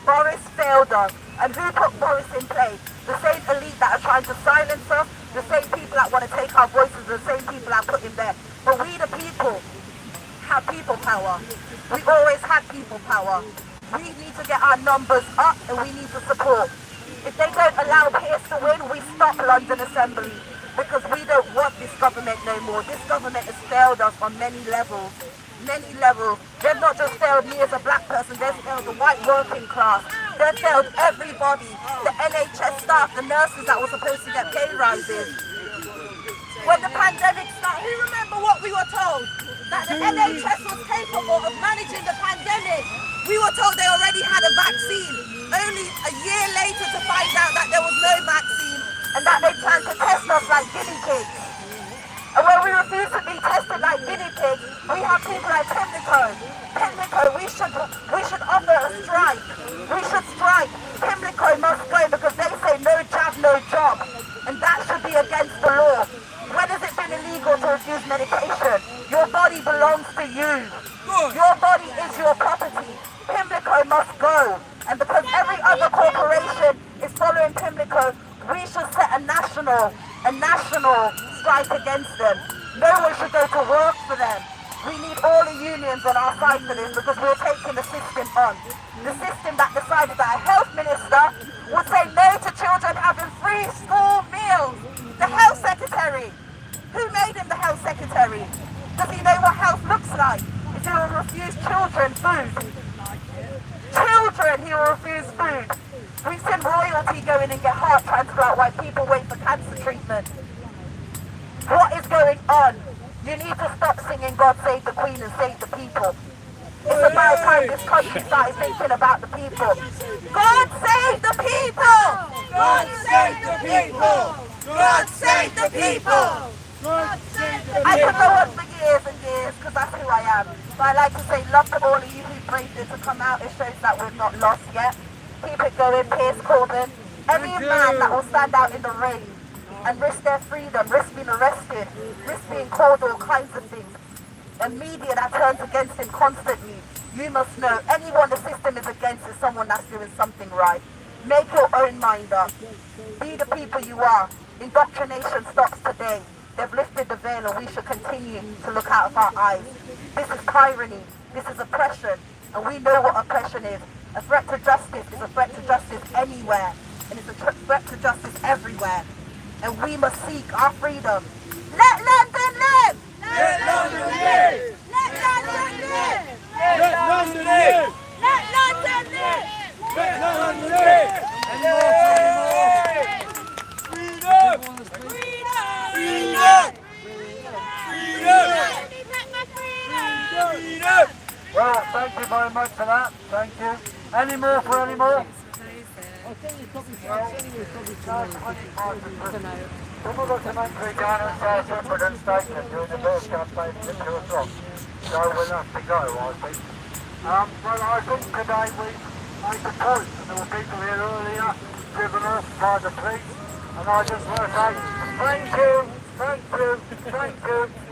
Boris failed us. And who put Boris in place? The same elite that are trying to silence us, the same people that want to take our voices, the same people that put him there. But we the people have people power. We always had people power. We need to get our numbers up and we need to support. If they don't allow Pierce to win, we stop London Assembly, because we don't want this government no more. This government has failed us on many levels. Many levels. They've not just failed me as a black person, they've failed the white working class. They've failed everybody. The NHS staff, the nurses that were supposed to get pay rises. When the pandemic started, who remember what we were told? That the NHS was capable of managing the pandemic. We were told they already had a vaccine. Only a year later to find out that there was no vaccine and that they planned to test us like guinea pigs. And when we refuse to be tested like guinea pigs, we have people like Pimlico. Pimlico, we should offer a strike. We should strike. Pimlico must go because they say no jab, no job. And that should be against the law. When has it been illegal to refuse medication? Your body belongs to you. Your body is your property. Pimlico must go. And because every other corporation is following Pimlico, we should set a national strike against them. No one should go to work for them. We need all the unions on our side for this because we're taking the system on. The system that decided that a health minister would say no to children having free school meals. The health secretary. Who made him the health secretary? Does he know what health looks like? If he will refuse children food. Children, he will refuse food. We've seen royalty go in and get heart transplant while people wait for cancer treatment. What is going on? You need to stop singing God Save the Queen and Save the People. It's about time this country started thinking about the people. God save the people! God save the people! God save the people! I could go on for years and years because that's who I am. But I like to say love to all of you who braved it to come out. It shows that we're not lost yet. Keep it going, Piers Corbyn. Every man that will stand out in the rain and risk their freedom, risk being arrested, risk being called all kinds of things, and media that turns against him constantly, you must know anyone the system is against is someone that's doing something right. Make your own mind up. Be the people you are. Indoctrination stops today. They've lifted the veil and we should continue to look out of our eyes. This is tyranny. This is oppression. And we know what oppression is. A threat to justice is a threat to justice anywhere. And it's a threat to justice everywhere. And we must seek our freedom. Let London live! Let London live! Let London live! Let London live! Let London live! Let London live! Freedom! Freedom! Freedom! Well, thank you very much for that. Thank you. Any more for any more? Some of the commentary down at South Wimbledon Station during the birth campaign at 2 o'clock. So we'll have to go, I think. Well, I think today we made the point, and there were people here earlier driven off by the police, and I just want to say thank you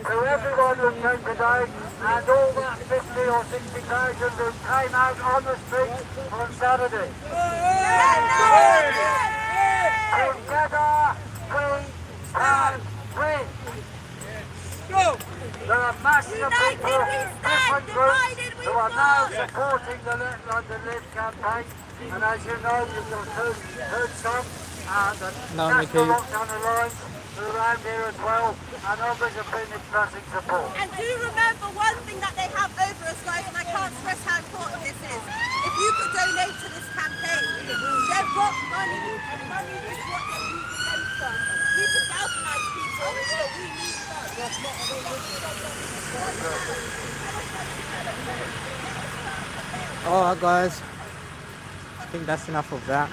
to everyone who came today, and all that 50 or 60,000 who came out on the streets on Saturday. Together we stand free. There are masses of people, different groups, who are now supporting the Let London Live campaign, and as you know, you've heard some, the National Lockdown Alliance, who are around here as well, and others have been expressing support. And do remember one thing that they have over us, guys, and I can't stress how important this is. If you could donate to this campaign, they've got money, and money is what they use against us. We can galvanize people, but we need funds. Alright guys, I think that's enough of that.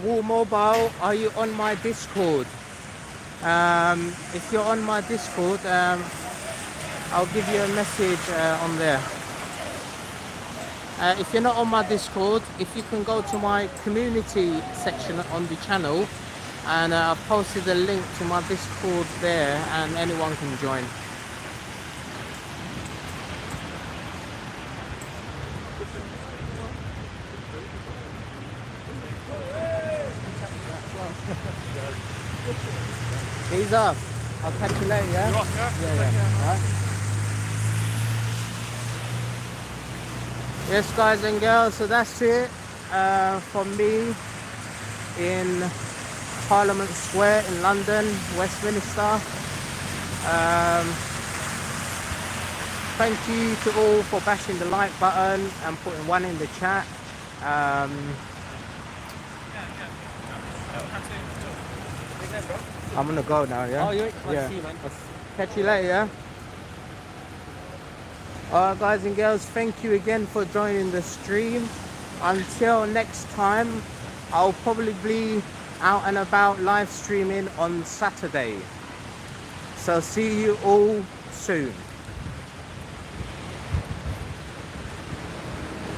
War Mobile, are you on my Discord? If you're on my Discord, I'll give you a message on there. If you're not on my Discord, if you can go to my community section on the channel, and I've posted a link to my Discord there, and anyone can join. Ease up. I'll catch you later, yeah? Yeah. Right. Yes, guys and girls, so that's it from me in Parliament Square in London, Westminster. Thank you to all for bashing the like button and putting one in the chat. I'm gonna go now, yeah? Oh, you're yeah. See you, man. Catch you later, yeah? Alright guys and girls, thank you again for joining the stream. Until next time, I'll probably be out and about live streaming on Saturday. So see you all soon.